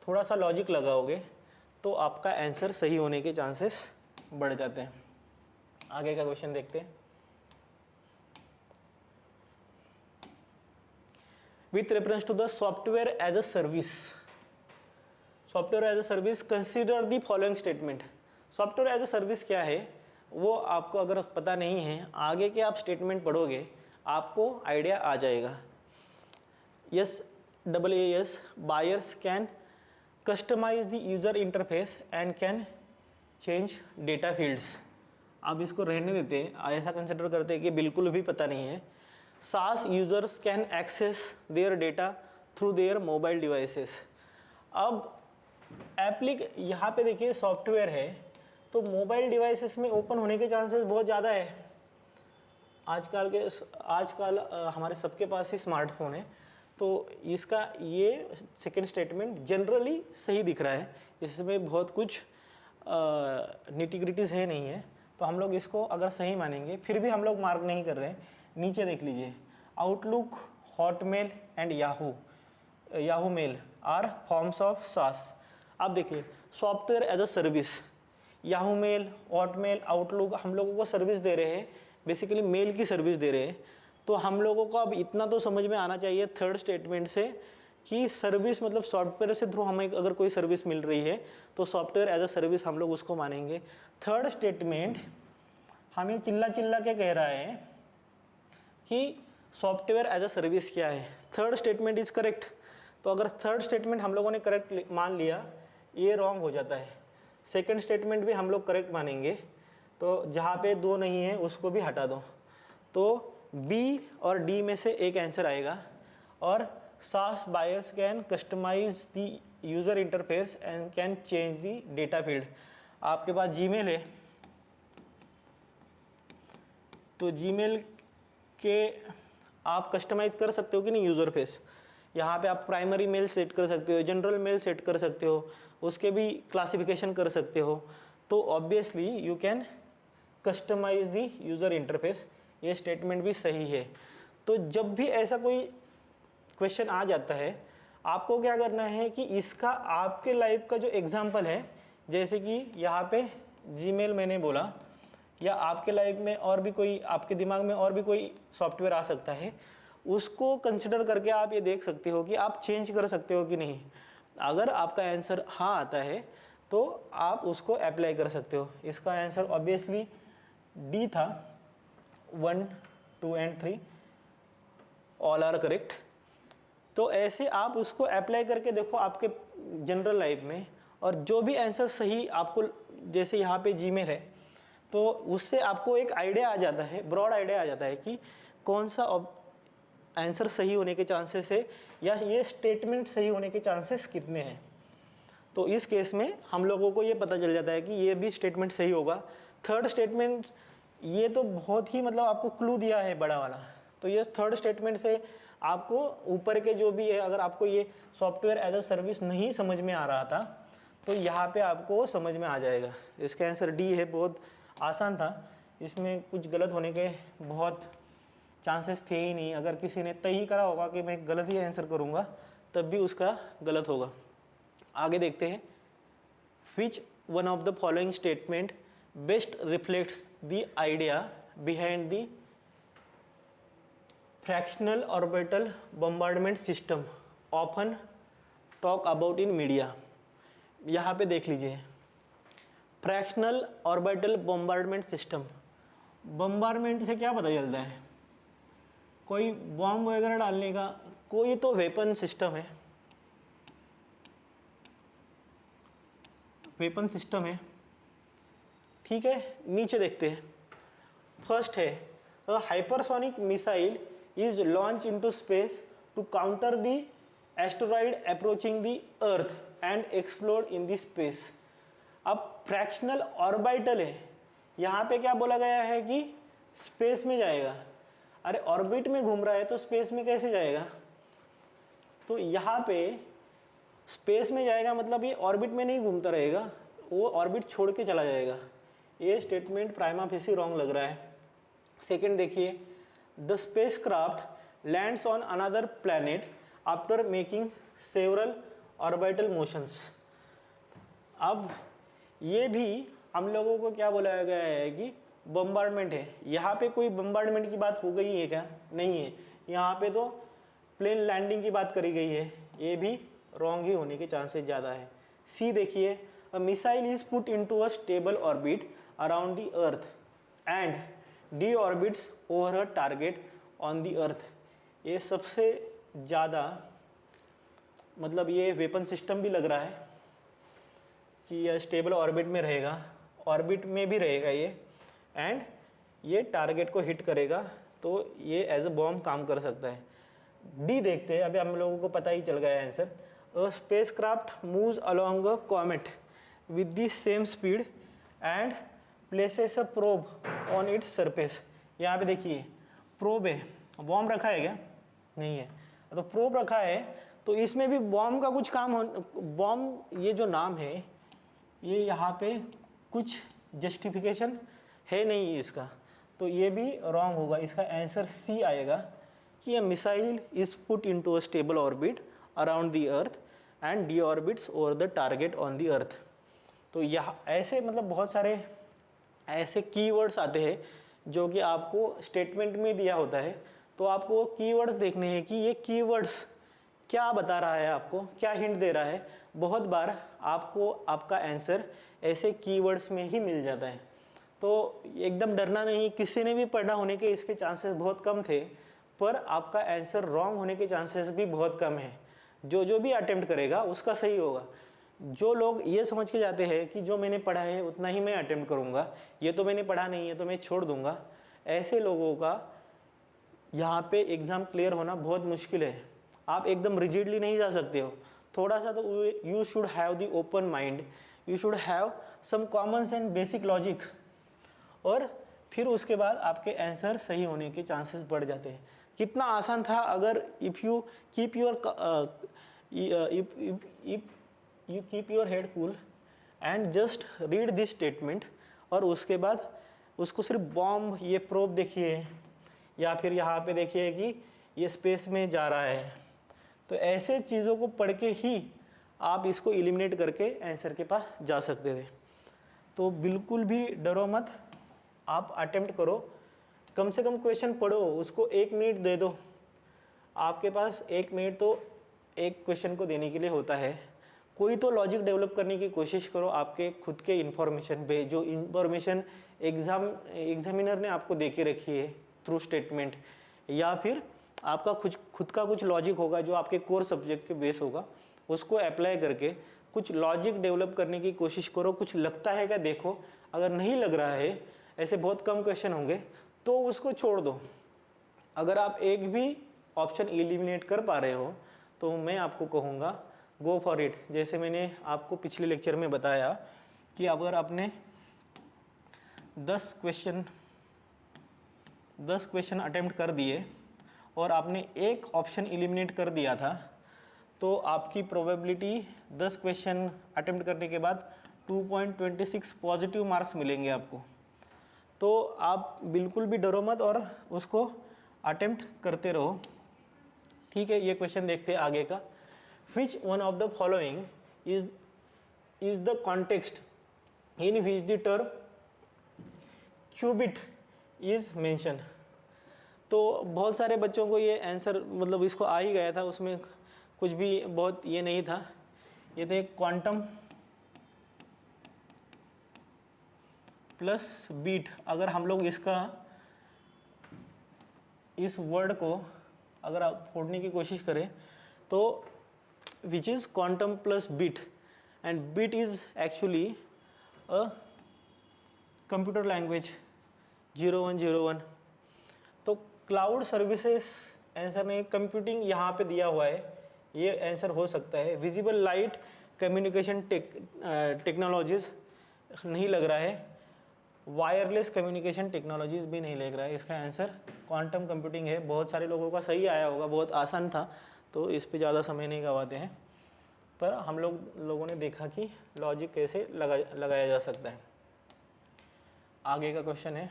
थोड़ा सा लॉजिक लगाओगे, तो आपका आंसर सही होने के चांसेस बढ़ जाते हैं। आगे का क्वेश्चन देखते हैं, with reference to the software as a service. Software as a service consider the following statement. Software as a service क्या है वो आपको अगर पता नहीं है, आगे के आप स्टेटमेंट पढ़ोगे आपको आइडिया आ जाएगा। Yes AAS buyers can customise the user interface and can change data fields. आप इसको रहने देते हैं, ऐसा कंसिडर करते हैं कि बिल्कुल भी पता नहीं है। SaaS users can access their data through their mobile devices. अब यहाँ पे देखिए सॉफ्टवेयर है, तो मोबाइल डिवाइसेस में ओपन होने के चांसेस बहुत ज़्यादा है। आजकल हमारे सबके पास ही स्मार्टफोन है, तो इसका ये सेकंड स्टेटमेंट जनरली सही दिख रहा है, इसमें बहुत कुछ निटिग्रिटीज़ है नहीं है, तो हम लोग इसको अगर सही मानेंगे। फिर भी हम लोग मार्क नहीं कर रहे हैं। नीचे देख लीजिए, Outlook, Hotmail and Yahoo mail are forms of SaaS. अब देखिए software as a service, Yahoo mail, Hotmail, Outlook हम लोगों को सर्विस दे रहे हैं, बेसिकली मेल की सर्विस दे रहे हैं। तो हम लोगों को अब इतना तो समझ में आना चाहिए थर्ड स्टेटमेंट से कि सर्विस मतलब सॉफ्टवेयर से थ्रू हमें अगर कोई सर्विस मिल रही है तो सॉफ्टवेयर एज अ सर्विस हम लोग उसको मानेंगे। थर्ड स्टेटमेंट हमें चिल्ला के कह रहा है कि सॉफ्टवेयर एज अ सर्विस क्या है। Third statement is correct. तो अगर थर्ड स्टेटमेंट हम लोगों ने करेक्ट मान लिया, ये रॉन्ग हो जाता है। सेकंड स्टेटमेंट भी हम लोग करेक्ट मानेंगे, तो जहाँ पे 2 नहीं है उसको भी हटा दो, तो बी और डी में से एक आंसर आएगा। और SaaS buyers can customise the user interface and can change the data field. आपके पास जीमेल है, तो जीमेल के आप कस्टमाइज़ कर सकते हो कि नहीं यूज़र फेस। यहाँ पे आप प्राइमरी मेल सेट कर सकते हो, जनरल मेल सेट कर सकते हो, उसके भी क्लासिफिकेशन कर सकते हो। तो obviously you can customise the user interface. ये स्टेटमेंट भी सही है। तो जब भी ऐसा कोई क्वेश्चन आ जाता है, आपको क्या करना है कि इसका आपके लाइफ का जो एग्जांपल है, जैसे कि यहाँ पे जीमेल मैंने बोला, या आपके लाइफ में और भी कोई, आपके दिमाग में और भी कोई सॉफ्टवेयर आ सकता है, उसको कंसिडर करके आप ये देख सकते हो कि आप चेंज कर सकते हो कि नहीं। अगर आपका आंसर हाँ आता है तो आप उसको अप्लाई कर सकते हो। इसका आंसर ऑब्वियसली डी था, 1, 2 एंड 3 ऑल आर करेक्ट। तो ऐसे आप उसको अप्लाई करके देखो आपके जनरल लाइफ में, और जो भी आंसर सही आपको, जैसे यहाँ पे जीमेल है, तो उससे आपको एक आइडिया आ जाता है, ब्रॉड आइडिया आ जाता है कि कौन सा आंसर सही होने के चांसेस है, या ये स्टेटमेंट सही होने के चांसेस कितने हैं। तो इस केस में हम लोगों को ये पता चल जाता है कि ये भी स्टेटमेंट सही होगा। थर्ड स्टेटमेंट, ये तो बहुत ही मतलब आपको क्लू दिया है बड़ा वाला। तो ये थर्ड स्टेटमेंट से आपको ऊपर के जो भी है, अगर आपको ये सॉफ्टवेयर एज अ सर्विस नहीं समझ में आ रहा था, तो यहाँ पे आपको समझ में आ जाएगा। इसका आंसर डी है, बहुत आसान था, इसमें कुछ गलत होने के बहुत चांसेस थे ही नहीं। अगर किसी ने तय ही करा होगा कि मैं गलत ही आंसर करूँगा, तब भी उसका गलत होगा। आगे देखते हैं, विच one of the following statement best reflects the idea behind the fractional orbital bombardment system often talk about in media. यहाँ पे देख लीजिए, fractional orbital bombardment system, bombardment से क्या पता चलता है? कोई बॉम्ब वगैरह डालने का, कोई तो वेपन सिस्टम है, वेपन सिस्टम है, ठीक है। नीचे देखते हैं, फर्स्ट है a hypersonic missile is launch into space to counter the asteroid approaching the earth and explode in the space. अब फ्रैक्शनल ऑर्बिटल है, यहाँ पे क्या बोला गया है कि स्पेस में जाएगा। अरे ऑर्बिट में घूम रहा है तो स्पेस में कैसे जाएगा? तो यहाँ पे स्पेस में जाएगा मतलब ये ऑर्बिट में नहीं घूमता रहेगा, वो ऑर्बिट छोड़ के चला जाएगा। ये स्टेटमेंट प्राइमा फेसी रॉन्ग लग रहा है। सेकंड देखिए, the spacecraft lands on another planet after making several orbital motions. अब ये भी हम लोगों को क्या बोला गया है कि बम्बार्डमेंट है। यहाँ पे कोई बम्बार्डमेंट की बात हो गई है क्या? नहीं है, यहाँ पे तो प्लेन लैंडिंग की बात करी गई है। ये भी रॉन्ग ही होने के चांसेस ज़्यादा है। सी देखिए, a missile is put into a stable orbit around the earth and D orbits over a target on the earth. ये सबसे ज़्यादा मतलब ये वेपन सिस्टम भी लग रहा है कि यह स्टेबल ऑर्बिट में रहेगा, ऑर्बिट में भी रहेगा ये, एंड ये टारगेट को हिट करेगा, तो ये एज अ बॉम्ब काम कर सकता है। डी देखते हैं, अभी हम लोगों को पता ही चल गया है answer. A spacecraft moves along a comet with the same speed and places a probe on its surface. यहाँ पे देखिए प्रोब है, बॉम्ब रखा है क्या? नहीं है, तो प्रोब रखा है, तो इसमें भी बॉम्ब का कुछ काम हो। बॉम्ब ये जो नाम है, ये यहाँ पे कुछ जस्टिफिकेशन है नहीं इसका, तो ये भी रॉन्ग होगा। इसका आंसर सी आएगा कि a missile is put into a stable orbit around the earth and D orbits over the target on the earth. तो यहाँ ऐसे मतलब बहुत सारे ऐसे कीवर्ड्स आते हैं जो कि आपको स्टेटमेंट में दिया होता है, तो आपको कीवर्ड्स देखने हैं कि ये कीवर्ड्स क्या बता रहा है, आपको क्या हिंट दे रहा है। बहुत बार आपको आपका आंसर ऐसे कीवर्ड्स में ही मिल जाता है, तो एकदम डरना नहीं। किसी ने भी पढ़ा होने के इसके चांसेस बहुत कम थे, पर आपका आंसर रॉन्ग होने के चांसेस भी बहुत कम है। जो भी अटेम्प्ट करेगा उसका सही होगा। जो लोग ये समझ के जाते हैं कि जो मैंने पढ़ा है उतना ही मैं अटेम्प्ट करूँगा, ये तो मैंने पढ़ा नहीं है तो मैं छोड़ दूँगा, ऐसे लोगों का यहाँ पे एग्ज़ाम क्लियर होना बहुत मुश्किल है। आप एकदम रिजिडली नहीं जा सकते हो, थोड़ा सा तो you should have the open mind, you should have some common and basic logic, और फिर उसके बाद आपके आंसर सही होने के चांसेस बढ़ जाते हैं। कितना आसान था अगर if you keep your head cool and just read this statement, और उसके बाद उसको सिर्फ बॉम्ब, ये प्रोब देखिए या फिर यहाँ पे देखिए कि ये स्पेस में जा रहा है, तो ऐसे चीज़ों को पढ़ के ही आप इसको एलिमिनेट करके आंसर के पास जा सकते थे। तो बिल्कुल भी डरो मत, आप अटेम्प्ट करो, कम से कम क्वेश्चन पढ़ो, उसको 1 मिनट दे दो, आपके पास 1 मिनट तो एक क्वेश्चन को देने के लिए होता है। कोई तो लॉजिक डेवलप करने की कोशिश करो आपके खुद के इन्फॉर्मेशन पे, जो इन्फॉर्मेशन एग्जामिनर ने आपको दे के रखी है थ्रू स्टेटमेंट, या फिर आपका खुद का कुछ लॉजिक होगा जो आपके कोर सब्जेक्ट के बेस होगा, उसको अप्लाई करके कुछ लॉजिक डेवलप करने की कोशिश करो। कुछ लगता है क्या देखो, अगर नहीं लग रहा है, ऐसे बहुत कम क्वेश्चन होंगे, तो उसको छोड़ दो। अगर आप एक भी ऑप्शन एलिमिनेट कर पा रहे हो तो मैं आपको कहूँगा गो फॉर इट। जैसे मैंने आपको पिछले लेक्चर में बताया कि अगर आपने 10 क्वेश्चन अटेम्प्ट कर दिए और आपने एक ऑप्शन एलिमिनेट कर दिया था, तो आपकी प्रोबेबिलिटी 10 क्वेश्चन अटेम्प्ट करने के बाद 2.26 पॉजिटिव मार्क्स मिलेंगे आपको। तो आप बिल्कुल भी डरो मत और उसको अटेम्प्ट करते रहो। ठीक है, ये क्वेश्चन देखते हैं आगे का। Which one of the following is the context in which the term qubit is mention. तो बहुत सारे बच्चों को ये आंसर मतलब इसको आ ही गया था, उसमें कुछ भी बहुत ये नहीं था। ये थे क्वांटम प्लस बीट। अगर हम लोग इस वर्ड को अगर आप फोड़ने की कोशिश करें तो which is quantum plus bit, and bit is actually a computer language 0101। तो क्लाउड सर्विसेज आंसर में कंप्यूटिंग यहाँ पे दिया हुआ है, ये आंसर हो सकता है। विजिबल लाइट कम्युनिकेशन टेक्नोलॉजीज नहीं लग रहा है, वायरलेस कम्युनिकेशन टेक्नोलॉजीज भी नहीं लग रहा है। इसका आंसर क्वांटम कंप्यूटिंग है। बहुत सारे लोगों का सही आया होगा, बहुत आसान था, तो इस पे ज़्यादा समय नहीं गवाते हैं। पर हम लोगों ने देखा कि लॉजिक कैसे लगाया जा सकता है। आगे का क्वेश्चन है,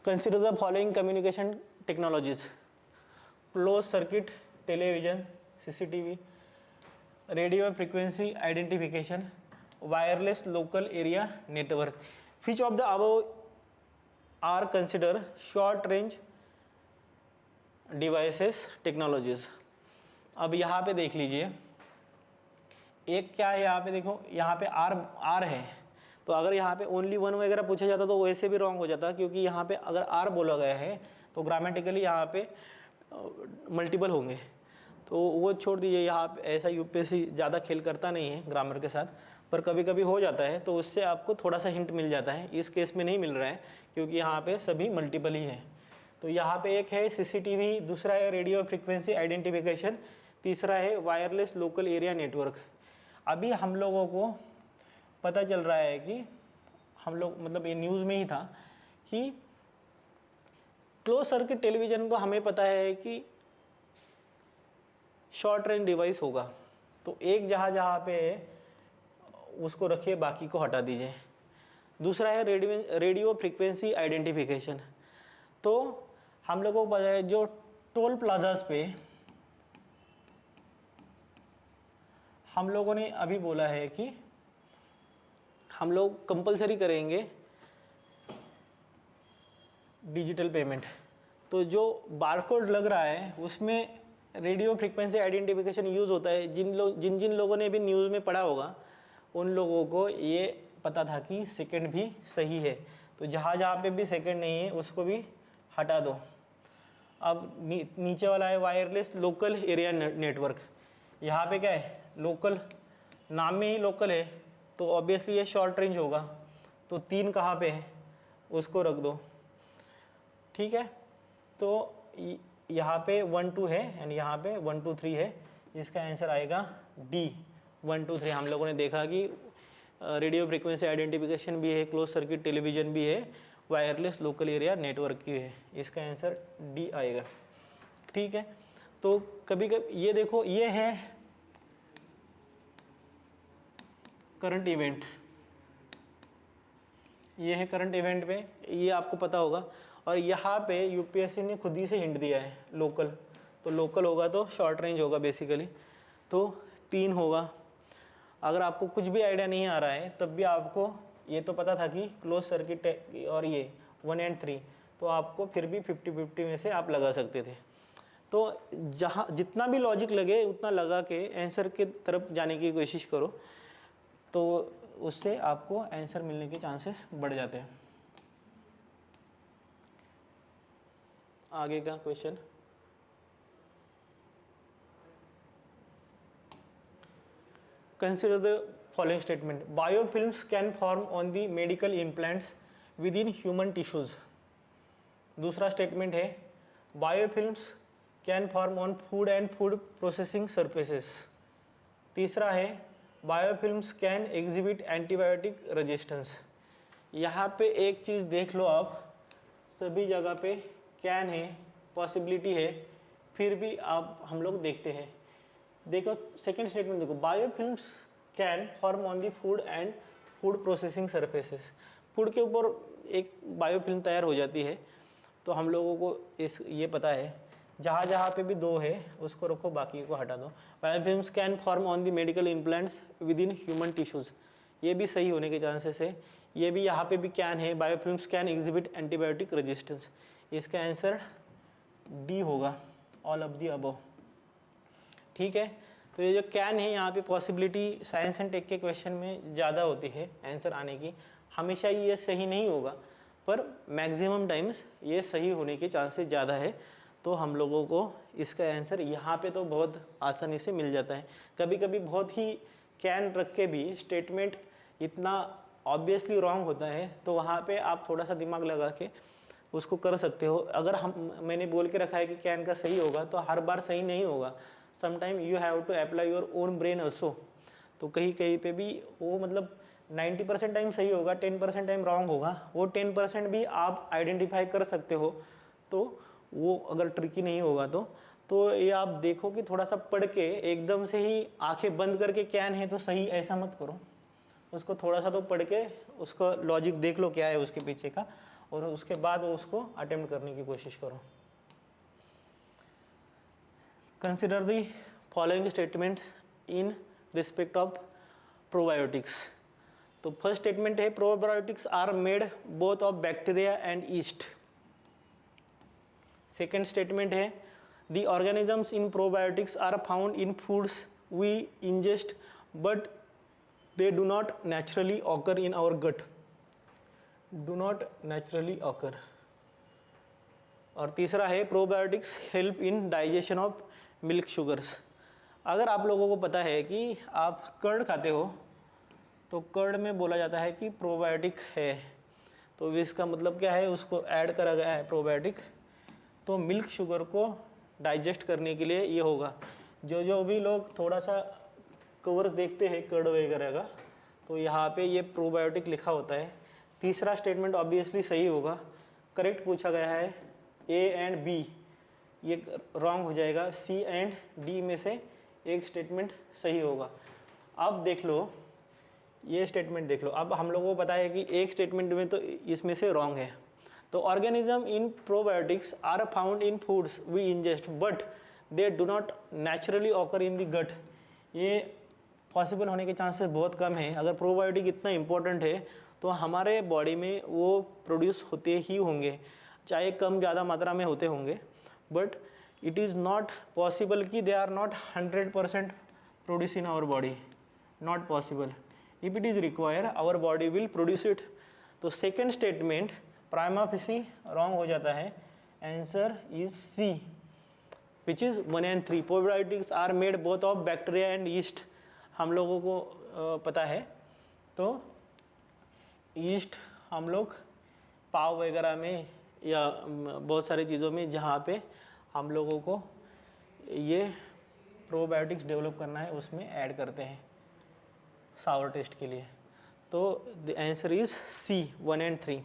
consider the following communication technologies: close circuit television CCTV, radio frequency identification, wireless local area network. Which of the above are consider short range devices technologies. अब यहाँ पे देख लीजिए, एक क्या है यहाँ पे देखो, यहाँ पे आर है, तो अगर यहाँ पे ओनली 1 वगैरह पूछा जाता तो वैसे भी रॉन्ग हो जाता, क्योंकि यहाँ पे अगर आर बोला गया है तो ग्रामेटिकली यहाँ पे मल्टीपल होंगे, तो वो छोड़ दीजिए। यहाँ पे ऐसा यूपीएससी ज़्यादा खेल करता नहीं है ग्रामर के साथ, पर कभी कभी हो जाता है, तो उससे आपको थोड़ा सा हिंट मिल जाता है। इस केस में नहीं मिल रहा है क्योंकि यहाँ पे सभी मल्टीपल ही है। तो यहाँ पे एक है CCTV, दूसरा है रेडियो फ्रीक्वेंसी आइडेंटिफिकेशन, तीसरा है वायरलेस लोकल एरिया नेटवर्क। अभी हम लोगों को पता चल रहा है कि हम लोग मतलब ये न्यूज़ में ही था कि क्लोज सर्किट टेलीविज़न को हमें पता है कि शॉर्ट रेंज डिवाइस होगा, तो एक जहाँ पे उसको रखिए, बाकी को हटा दीजिए। दूसरा है रेडियो फ्रीक्वेंसी आइडेंटिफिकेशन। तो हम लोगों को पता है जो टोल प्लाजाज पे हम लोगों ने अभी बोला है कि हम लोग कंपलसरी करेंगे डिजिटल पेमेंट, तो जो बारकोड लग रहा है उसमें रेडियो फ्रीक्वेंसी आइडेंटिफिकेशन यूज़ होता है। जिन लोगों ने भी न्यूज़ में पढ़ा होगा उन लोगों को ये पता था कि सेकंड भी सही है, तो जहाँ पे भी सेकंड नहीं है उसको भी हटा दो। अब नीचे वाला है वायरलेस लोकल एरिया नेटवर्क। यहाँ पे क्या है, लोकल, नाम में ही लोकल है, तो ऑब्वियसली ये शॉर्ट रेंज होगा, तो 3 कहाँ पे है उसको रख दो। ठीक है, तो यहाँ पे 1 2 है एंड यहाँ पे 1 2 3 है, इसका आंसर आएगा D 1 2 3। हम लोगों ने देखा कि रेडियो फ्रीक्वेंसी आइडेंटिफिकेशन भी है, क्लोज सर्किट टेलीविज़न भी है, वायरलेस लोकल एरिया नेटवर्क की है। इसका आंसर डी आएगा। ठीक है, तो कभी कभी ये देखो, ये है करंट इवेंट, ये है करंट इवेंट पे, ये आपको पता होगा। और यहाँ पे यूपीएससी ने खुद ही से हिंट दिया है लोकल, तो लोकल होगा तो शॉर्ट रेंज होगा बेसिकली, तो 3 होगा। अगर आपको कुछ भी आइडिया नहीं आ रहा है तब भी आपको ये तो पता था कि क्लोज सर्किट और ये 1 और 3, तो आपको फिर भी 50-50 में से आप लगा सकते थे। तो जहाँ जितना भी लॉजिक लगे उतना लगा के आंसर की तरफ जाने की कोशिश करो, तो उससे आपको आंसर मिलने के चांसेस बढ़ जाते हैं। आगे का question, consider the following statement, biofilms can form on the medical implants with in human tissues. दूसरा स्टेटमेंट है biofilms can form on food and food processing surfaces. तीसरा है biofilms can exhibit antibiotic resistance. यहाँ पे एक चीज़ देख लो आप, सभी जगह पे कैन है, पॉसिबिलिटी है, फिर भी आप हम लोग देखते हैं। देखो सेकंड स्टेटमेंट देखो, biofilms can form on the food and food processing surfaces. Food के ऊपर एक बायोफिल्म तैयार हो जाती है, तो हम लोगों को ये पता है। जहाँ जहाँ पे भी 2 है उसको रखो, बाकी को हटा दो। Biofilms can form on the medical implants with in human tissues, ये भी सही होने के चांसेस है। ये भी यहाँ पे भी कैन है, biofilms can exhibit antibiotic resistance. इसका आंसर डी होगा, ऑल ऑफ दी अबव। ठीक है, तो ये जो कैन है यहाँ पे पॉसिबिलिटी साइंस एंड टेक के क्वेश्चन में ज़्यादा होती है आंसर आने की। हमेशा ये सही नहीं होगा, पर मैक्सिमम टाइम्स ये सही होने के चांसेस ज़्यादा है। तो हम लोगों को इसका आंसर यहाँ पे तो बहुत आसानी से मिल जाता है। कभी कभी बहुत ही कैन रख के भी स्टेटमेंट इतना ऑब्वियसली रॉन्ग होता है, तो वहाँ पे आप थोड़ा सा दिमाग लगा के उसको कर सकते हो। अगर मैंने बोल के रखा है कि कैन का सही होगा, तो हर बार सही नहीं होगा। Sometime you have to apply your own brain also. तो कहीं कहीं पे भी वो मतलब 90% टाइम सही होगा, 10% टाइम रॉन्ग होगा। वो 10% भी आप आइडेंटिफाई कर सकते हो, तो वो अगर ट्रिकी नहीं होगा तो ये आप देखो कि थोड़ा सा पढ़ के एकदम से ही आंखें बंद करके कैन है तो सही, ऐसा मत करो। उसको थोड़ा सा तो पढ़ के उसका लॉजिक देख लो क्या है उसके पीछे का, और उसके बाद उसको अटेम्प्ट करने की कोशिश करो। Consider the following statements in respect of probiotics. तो फर्स्ट स्टेटमेंट है probiotics are made both of bacteria and yeast. Second statement है the organisms in probiotics are found in foods we ingest but they do not naturally occur in our gut. Do not naturally occur. और तीसरा है probiotics help in digestion of milk sugars. अगर आप लोगों को पता है कि आप कर्ड खाते हो, तो कर्ड में बोला जाता है कि प्रोबायोटिक है, तो इसका मतलब क्या है, उसको ऐड करा गया है प्रोबायोटिक, तो मिल्क शुगर को डाइजेस्ट करने के लिए ये होगा। जो भी लोग थोड़ा सा कवर्स देखते हैं कर्ड वगैरह का, तो यहाँ पे ये प्रोबायोटिक लिखा होता है। तीसरा स्टेटमेंट ऑब्वियसली सही होगा, करेक्ट पूछा गया है। ए एंड बी ये रॉन्ग हो जाएगा, सी एंड डी में से एक स्टेटमेंट सही होगा। अब देख लो ये स्टेटमेंट देख लो, अब हम लोगों को पता है कि एक स्टेटमेंट में तो इसमें से रॉन्ग है। तो organism in probiotics are found in foods we ingest but they do not naturally occur in the gut. ये पॉसिबल होने के चांसेस बहुत कम है। अगर प्रोबायोटिक इतना इंपॉर्टेंट है तो हमारे बॉडी में वो प्रोड्यूस होते ही होंगे, चाहे कम ज़्यादा मात्रा में होते होंगे, but it is not possible कि they are not 100% produce in our body, not possible. If it is require our body will produce it. तो second statement prima facie wrong हो जाता है, answer is C which is 1 और 3। Probiotics are made both of bacteria and yeast, हम लोगों को पता है। तो ईस्ट हम लोग पाव वगैरह में या बहुत सारी चीज़ों में जहाँ पे हम लोगों को ये प्रोबायोटिक्स डेवलप करना है उसमें ऐड करते हैं सावर टेस्ट के लिए। तो द आंसर इज सी 1 और 3।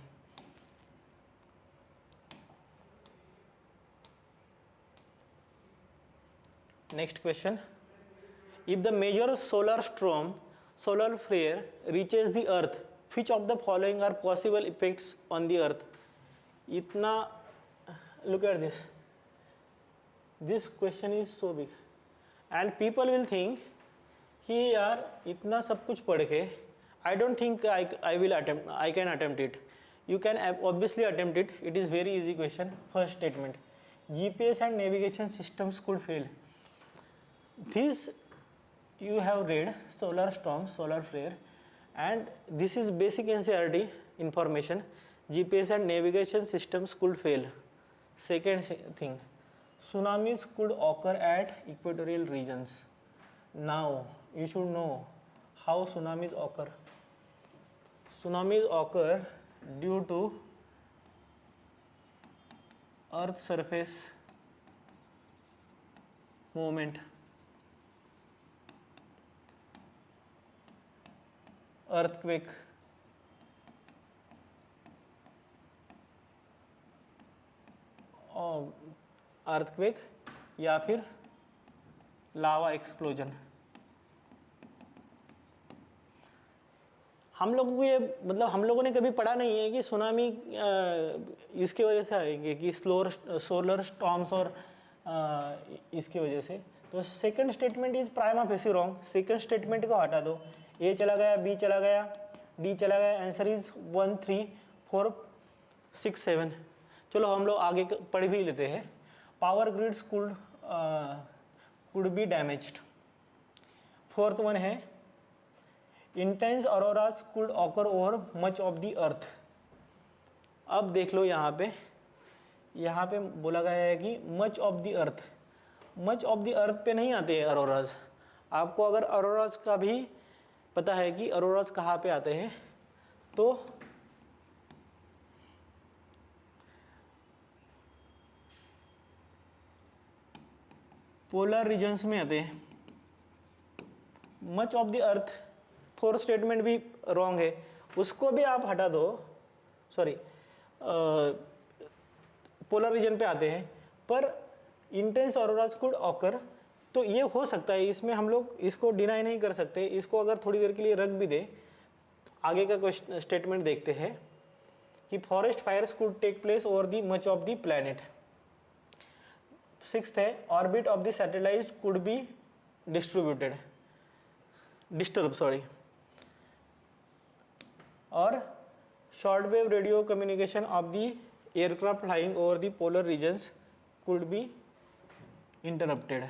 Next question. If the major solar storm, solar flare reaches the earth, which of the following are possible effects on the earth? इतना, look at this. This question is so big and people will think कि यार इतना सब कुछ पढ़ के I don't think I can attempt it. You can obviously attempt it. It is very easy question. First statement. GPS and navigation systems could fail. This you have read solar storm, solar flare, and this is basic NCERT information. GPS and navigation systems could fail. Second thing, tsunamis could occur at equatorial regions. Now you should know how tsunamis occur. Tsunamis occur due to earth surface movement. Earthquake, earthquake या फिर लावा explosion. हम लोगों को ये मतलब हम लोगों ने कभी पढ़ा नहीं है कि सुनामी इसके वजह से आएंगे कि सोलर स्टॉर्म्स और इसकी वजह से. तो second statement is prima facie wrong. Second statement को हटा दो. ए चला गया, बी चला गया, डी चला गया. Answer is 1, 3, 4, 6, 7. चलो हम लोग आगे पढ़ भी लेते हैं. Power grids could be damaged. Fourth one है intense auroras could occur over much of the earth. अब देख लो यहाँ पे बोला गया है कि much of the earth. Much of the earth पे नहीं आते हैं अरोराज. आपको अगर अरोराज का भी पता है कि अरोराज कहाँ पे आते हैं तो पोलर रीजन्स में आते हैं. Much of the earth fourth statement भी रॉन्ग है, उसको भी आप हटा दो. सॉरी, पोलर रीजन पे आते हैं पर इंटेंस ऑरोरास कुड ऑकर. तो ये हो सकता है, इसमें हम लोग इसको डिनाई नहीं कर सकते. इसको अगर थोड़ी देर के लिए रख भी दे, आगे का क्वेश्चन स्टेटमेंट देखते हैं कि forest fires could take place over the much of the planet. Sixth है orbit of the satellite could be disturb sorry. और short wave radio communication of the aircraft flying over the polar regions could be interrupted.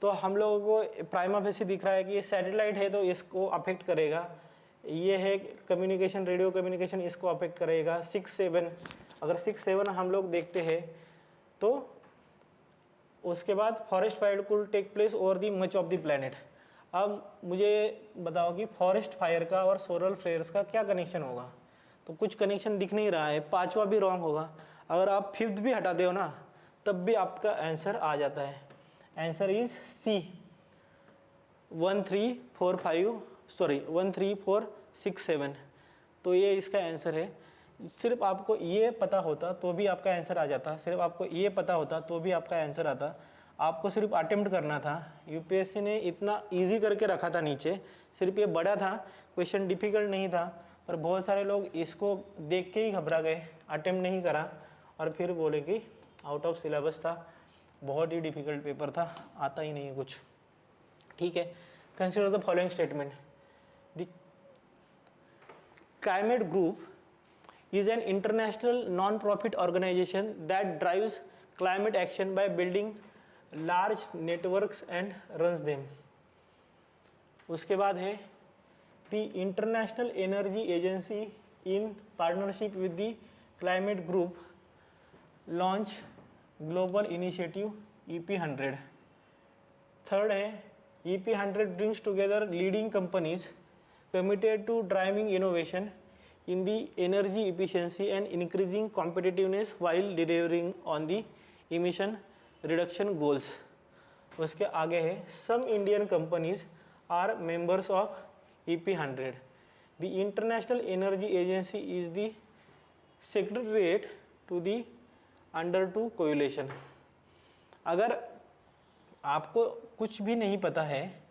तो हम लोगों को prima facie दिख रहा है कि ये सैटेलाइट है तो इसको अफेक्ट करेगा. ये है कम्युनिकेशन, रेडियो कम्युनिकेशन, इसको अफेक्ट करेगा. 6, 7, अगर 6, 7 हम लोग देखते हैं तो उसके बाद forest fire could take place over the much of the planet. अब मुझे बताओ कि फॉरेस्ट फायर का और सोलर फ्लेयर्स का क्या कनेक्शन होगा. तो कुछ कनेक्शन दिख नहीं रहा है. पांचवा भी रॉन्ग होगा. अगर आप फिफ्थ भी हटा दो ना तब भी आपका आंसर आ जाता है. Answer is C 1, 3, 4, 6, 7. तो ये इसका आंसर है. सिर्फ आपको ये पता होता तो भी आपका आंसर आ जाता. सिर्फ आपको ये पता होता तो भी आपका आंसर आता. आपको सिर्फ अटेम्प्ट करना था. यूपीएससी ने इतना इजी करके रखा था नीचे. सिर्फ ये बड़ा था, क्वेश्चन डिफिकल्ट नहीं था. पर बहुत सारे लोग इसको देख के ही घबरा गए, अटेम्प्ट नहीं करा और फिर बोले कि आउट ऑफ सिलेबस था, बहुत ही डिफिकल्ट पेपर था, आता ही नहीं है कुछ. ठीक है. Consider the following statement. The climate group is an international non-profit organization that drives climate action by building large networks and runs them. उसके बाद है the International Energy Agency in partnership with the climate group launch global initiative EP100. Third है EP100 brings together leading companies committed to driving innovation in the energy efficiency and increasing competitiveness while delivering on the emission reduction goals. उसके आगे है some Indian companies are members of EP100. The International Energy Agency is the secretariat to the under 2 coalition. अगर आपको कुछ भी नहीं पता है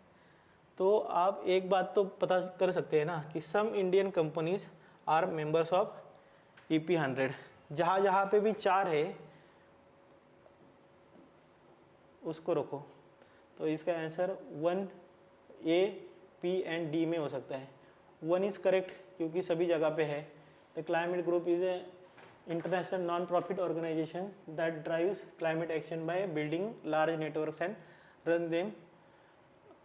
तो आप एक बात तो पता कर सकते हैं ना कि some Indian companies are members of EP100। जहाँ जहाँ पे भी 4 है उसको रखो, तो इसका answer 1A, P and D में हो सकता है। 1 इज़ करेक्ट क्योंकि सभी जगह पे है। The climate group is a international non profit organisation that drives climate action by building large networks and run them,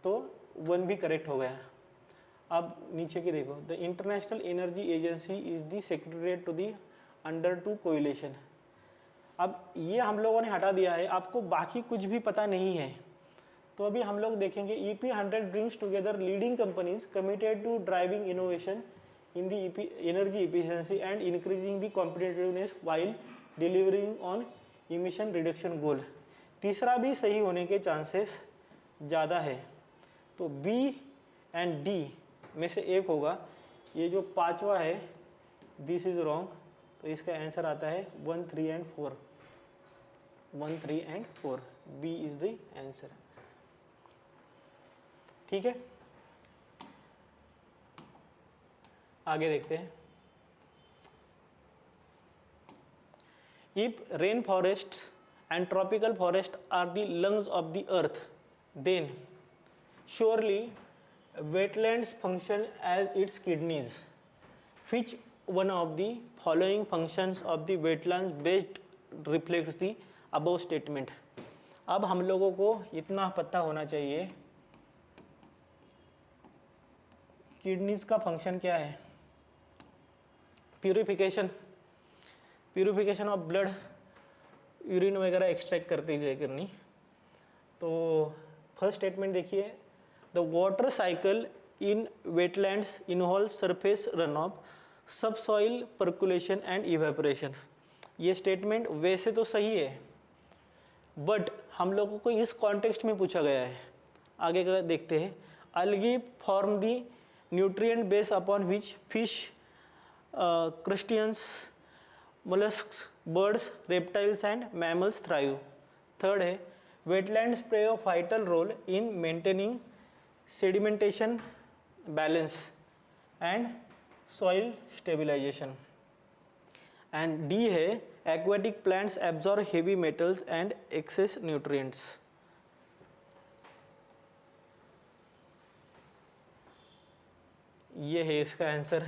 तो 1 भी करेक्ट हो गया। अब नीचे की देखो, the International Energy Agency is the secretariat to the under 2 coalition. अब ये हम लोगों ने हटा दिया है, आपको बाकी कुछ भी पता नहीं है तो अभी हम लोग देखेंगे EP100 brings together leading companies committed to driving innovation in the energy efficiency and increasing the competitiveness while delivering on emission reduction goal. तीसरा भी सही होने के चांसेस ज़्यादा है, तो B एंड D में से एक होगा। ये जो पांचवा है दिस इज रॉन्ग, तो इसका आंसर आता है 1, 3 and 4। 1, 3 and 4, B is the answer. ठीक है, आगे देखते हैं। If rain forests and tropical forest are the lungs of the earth, then surely wetlands function as its kidneys. Which one of the following functions of the wetlands best reflects the above statement? अब हम लोगों को इतना पता होना चाहिए kidneys का function क्या है। प्यूरिफिकेशन ऑफ ब्लड, यूरिन वगैरह एक्सट्रैक्ट करती जाए करनी। तो फर्स्ट स्टेटमेंट देखिए, the water cycle in wetlands involve surface run of, सब सॉइल पर्कुलेशन एंड इवेपोरेशन। ये स्टेटमेंट वैसे तो सही है बट हम लोगों को इस कॉन्टेक्स्ट में पूछा गया है। आगे का देखते हैं। Algae form the nutrient base upon which fish, crustaceans, mollusks, birds, reptiles and mammals thrive. Third है, wetlands play a vital role in maintaining sedimentation balance and soil stabilization. And D है, aquatic plants absorb heavy metals and excess nutrients. ये है इसका answer,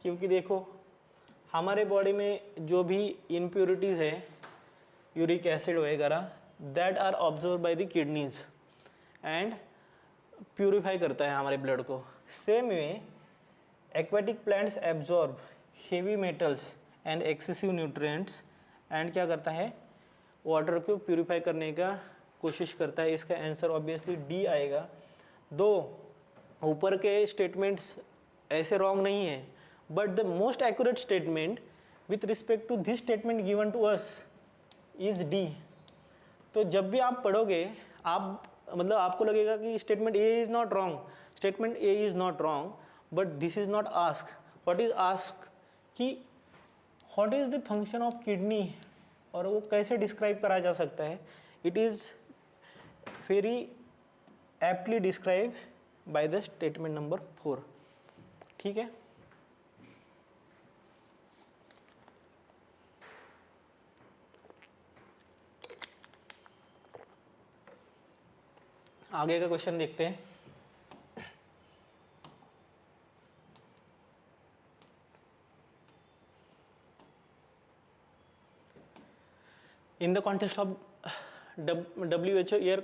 क्योंकि देखो हमारे body में जो भी इम्प्योरिटीज़ है, यूरिक एसिड वगैरह, that are observe by the kidneys and purify करता है हमारे ब्लड को। Same way aquatic plants absorb heavy metals and excessive nutrients and क्या करता है, वाटर को प्यूरिफाई करने का कोशिश करता है। इसका आंसर ऑब्वियसली डी आएगा। दो ऊपर के स्टेटमेंट्स ऐसे रॉन्ग नहीं है, but the most accurate statement with respect to this statement given to us is D. तो जब भी आप पढ़ोगे आप मतलब आपको लगेगा कि statement A is not wrong, statement A is not wrong, but this is not asked. What is asked कि what is the function of kidney और वो कैसे डिस्क्राइब करा जा सकता है। It is very aptly described by the statement number 4। ठीक है, आगे का क्वेश्चन देखते हैं। In the context of WHO air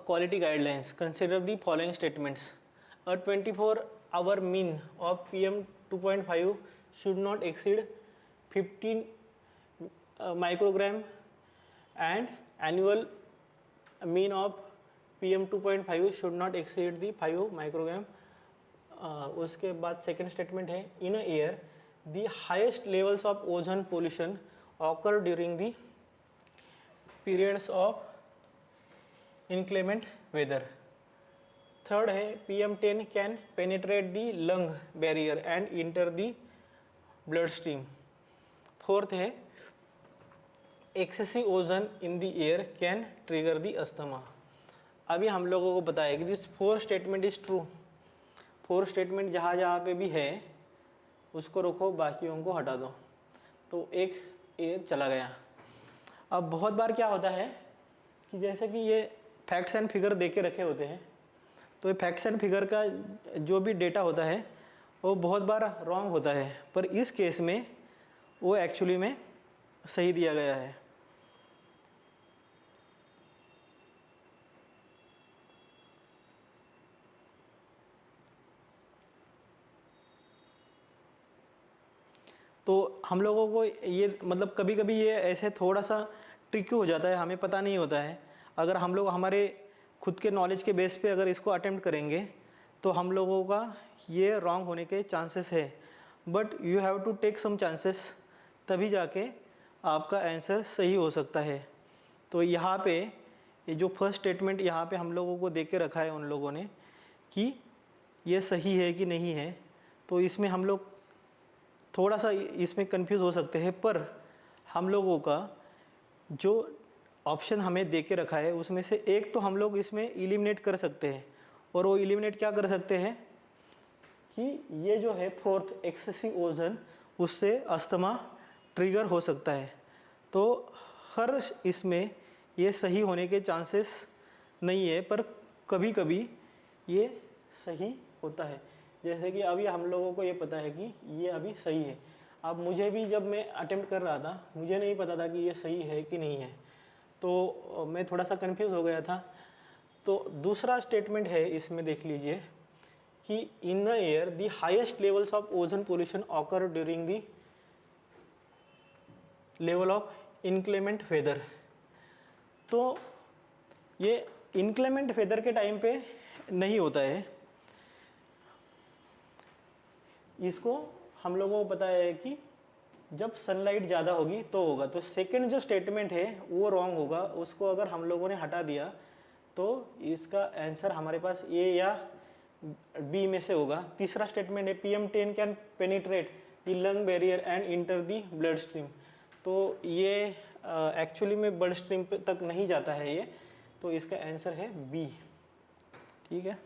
quality guidelines, consider the following statements. A 24-hour mean of PM 2.5 should not exceed 15 microgram and annual mean of PM 2.5 should not exceed the 5 microgram. उसके बाद second statement है, in a air the highest levels of ozone pollution occur during the periods of inclement weather. Third है, PM10 can penetrate the lung barrier and enter the blood stream. Fourth है, excessive ozone in the air can trigger the asthma. अभी हम लोगों को पता है कि this 4 statement is true. 4 statement जहाँ जहाँ पे भी है उसको रखो, बाकियों को हटा दो, तो एक ये चला गया। अब बहुत बार क्या होता है कि जैसे कि ये फैक्ट्स एंड फिगर दे के रखे होते हैं, तो ये फैक्ट्स एंड फिगर का जो भी डेटा होता है वो बहुत बार रॉन्ग होता है, पर इस केस में वो एक्चुअली में सही दिया गया है। तो हम लोगों को ये मतलब कभी कभी ये ऐसे थोड़ा सा ट्रिकी हो जाता है, हमें पता नहीं होता है। अगर हम लोग हमारे खुद के नॉलेज के बेस पे अगर इसको अटेम्प्ट करेंगे तो हम लोगों का ये रॉन्ग होने के चांसेस है, but you have to take some chances, तभी जाके आपका आंसर सही हो सकता है। तो यहाँ पे ये जो फर्स्ट स्टेटमेंट यहाँ पे हम लोगों को दे के रखा है उन लोगों ने कि ये सही है कि नहीं है, तो इसमें हम लोग थोड़ा सा इसमें कंफ्यूज हो सकते हैं, पर हम लोगों का जो ऑप्शन हमें दे के रखा है उसमें से एक तो हम लोग इसमें एलिमिनेट कर सकते हैं। और वो एलिमिनेट क्या कर सकते हैं कि ये जो है फोर्थ एक्सेसिव ओजन, उससे अस्थमा ट्रिगर हो सकता है। तो हर इसमें ये सही होने के चांसेस नहीं है, पर कभी कभी ये सही होता है। जैसे कि अभी हम लोगों को ये पता है कि ये अभी सही है। अब मुझे भी जब मैं अटेम्प्ट कर रहा था मुझे नहीं पता था कि ये सही है कि नहीं है, तो मैं थोड़ा सा कंफ्यूज हो गया था। तो दूसरा स्टेटमेंट है इसमें, देख लीजिए कि in the air the highest levels of ozone pollution occur during the level of inclement weather. तो ये इनक्लेमेंट वेदर के टाइम पे नहीं होता है, इसको हम लोगों को पता है कि जब सनलाइट ज़्यादा होगी तो होगा। तो सेकंड जो स्टेटमेंट है वो रॉन्ग होगा, उसको अगर हम लोगों ने हटा दिया तो इसका आंसर हमारे पास ए या बी में से होगा। तीसरा स्टेटमेंट है PM10 can penetrate the lung barrier and enter the blood stream. तो ये एक्चुअली में ब्लड स्ट्रीम तक नहीं जाता है ये, तो इसका आंसर है बी। ठीक है।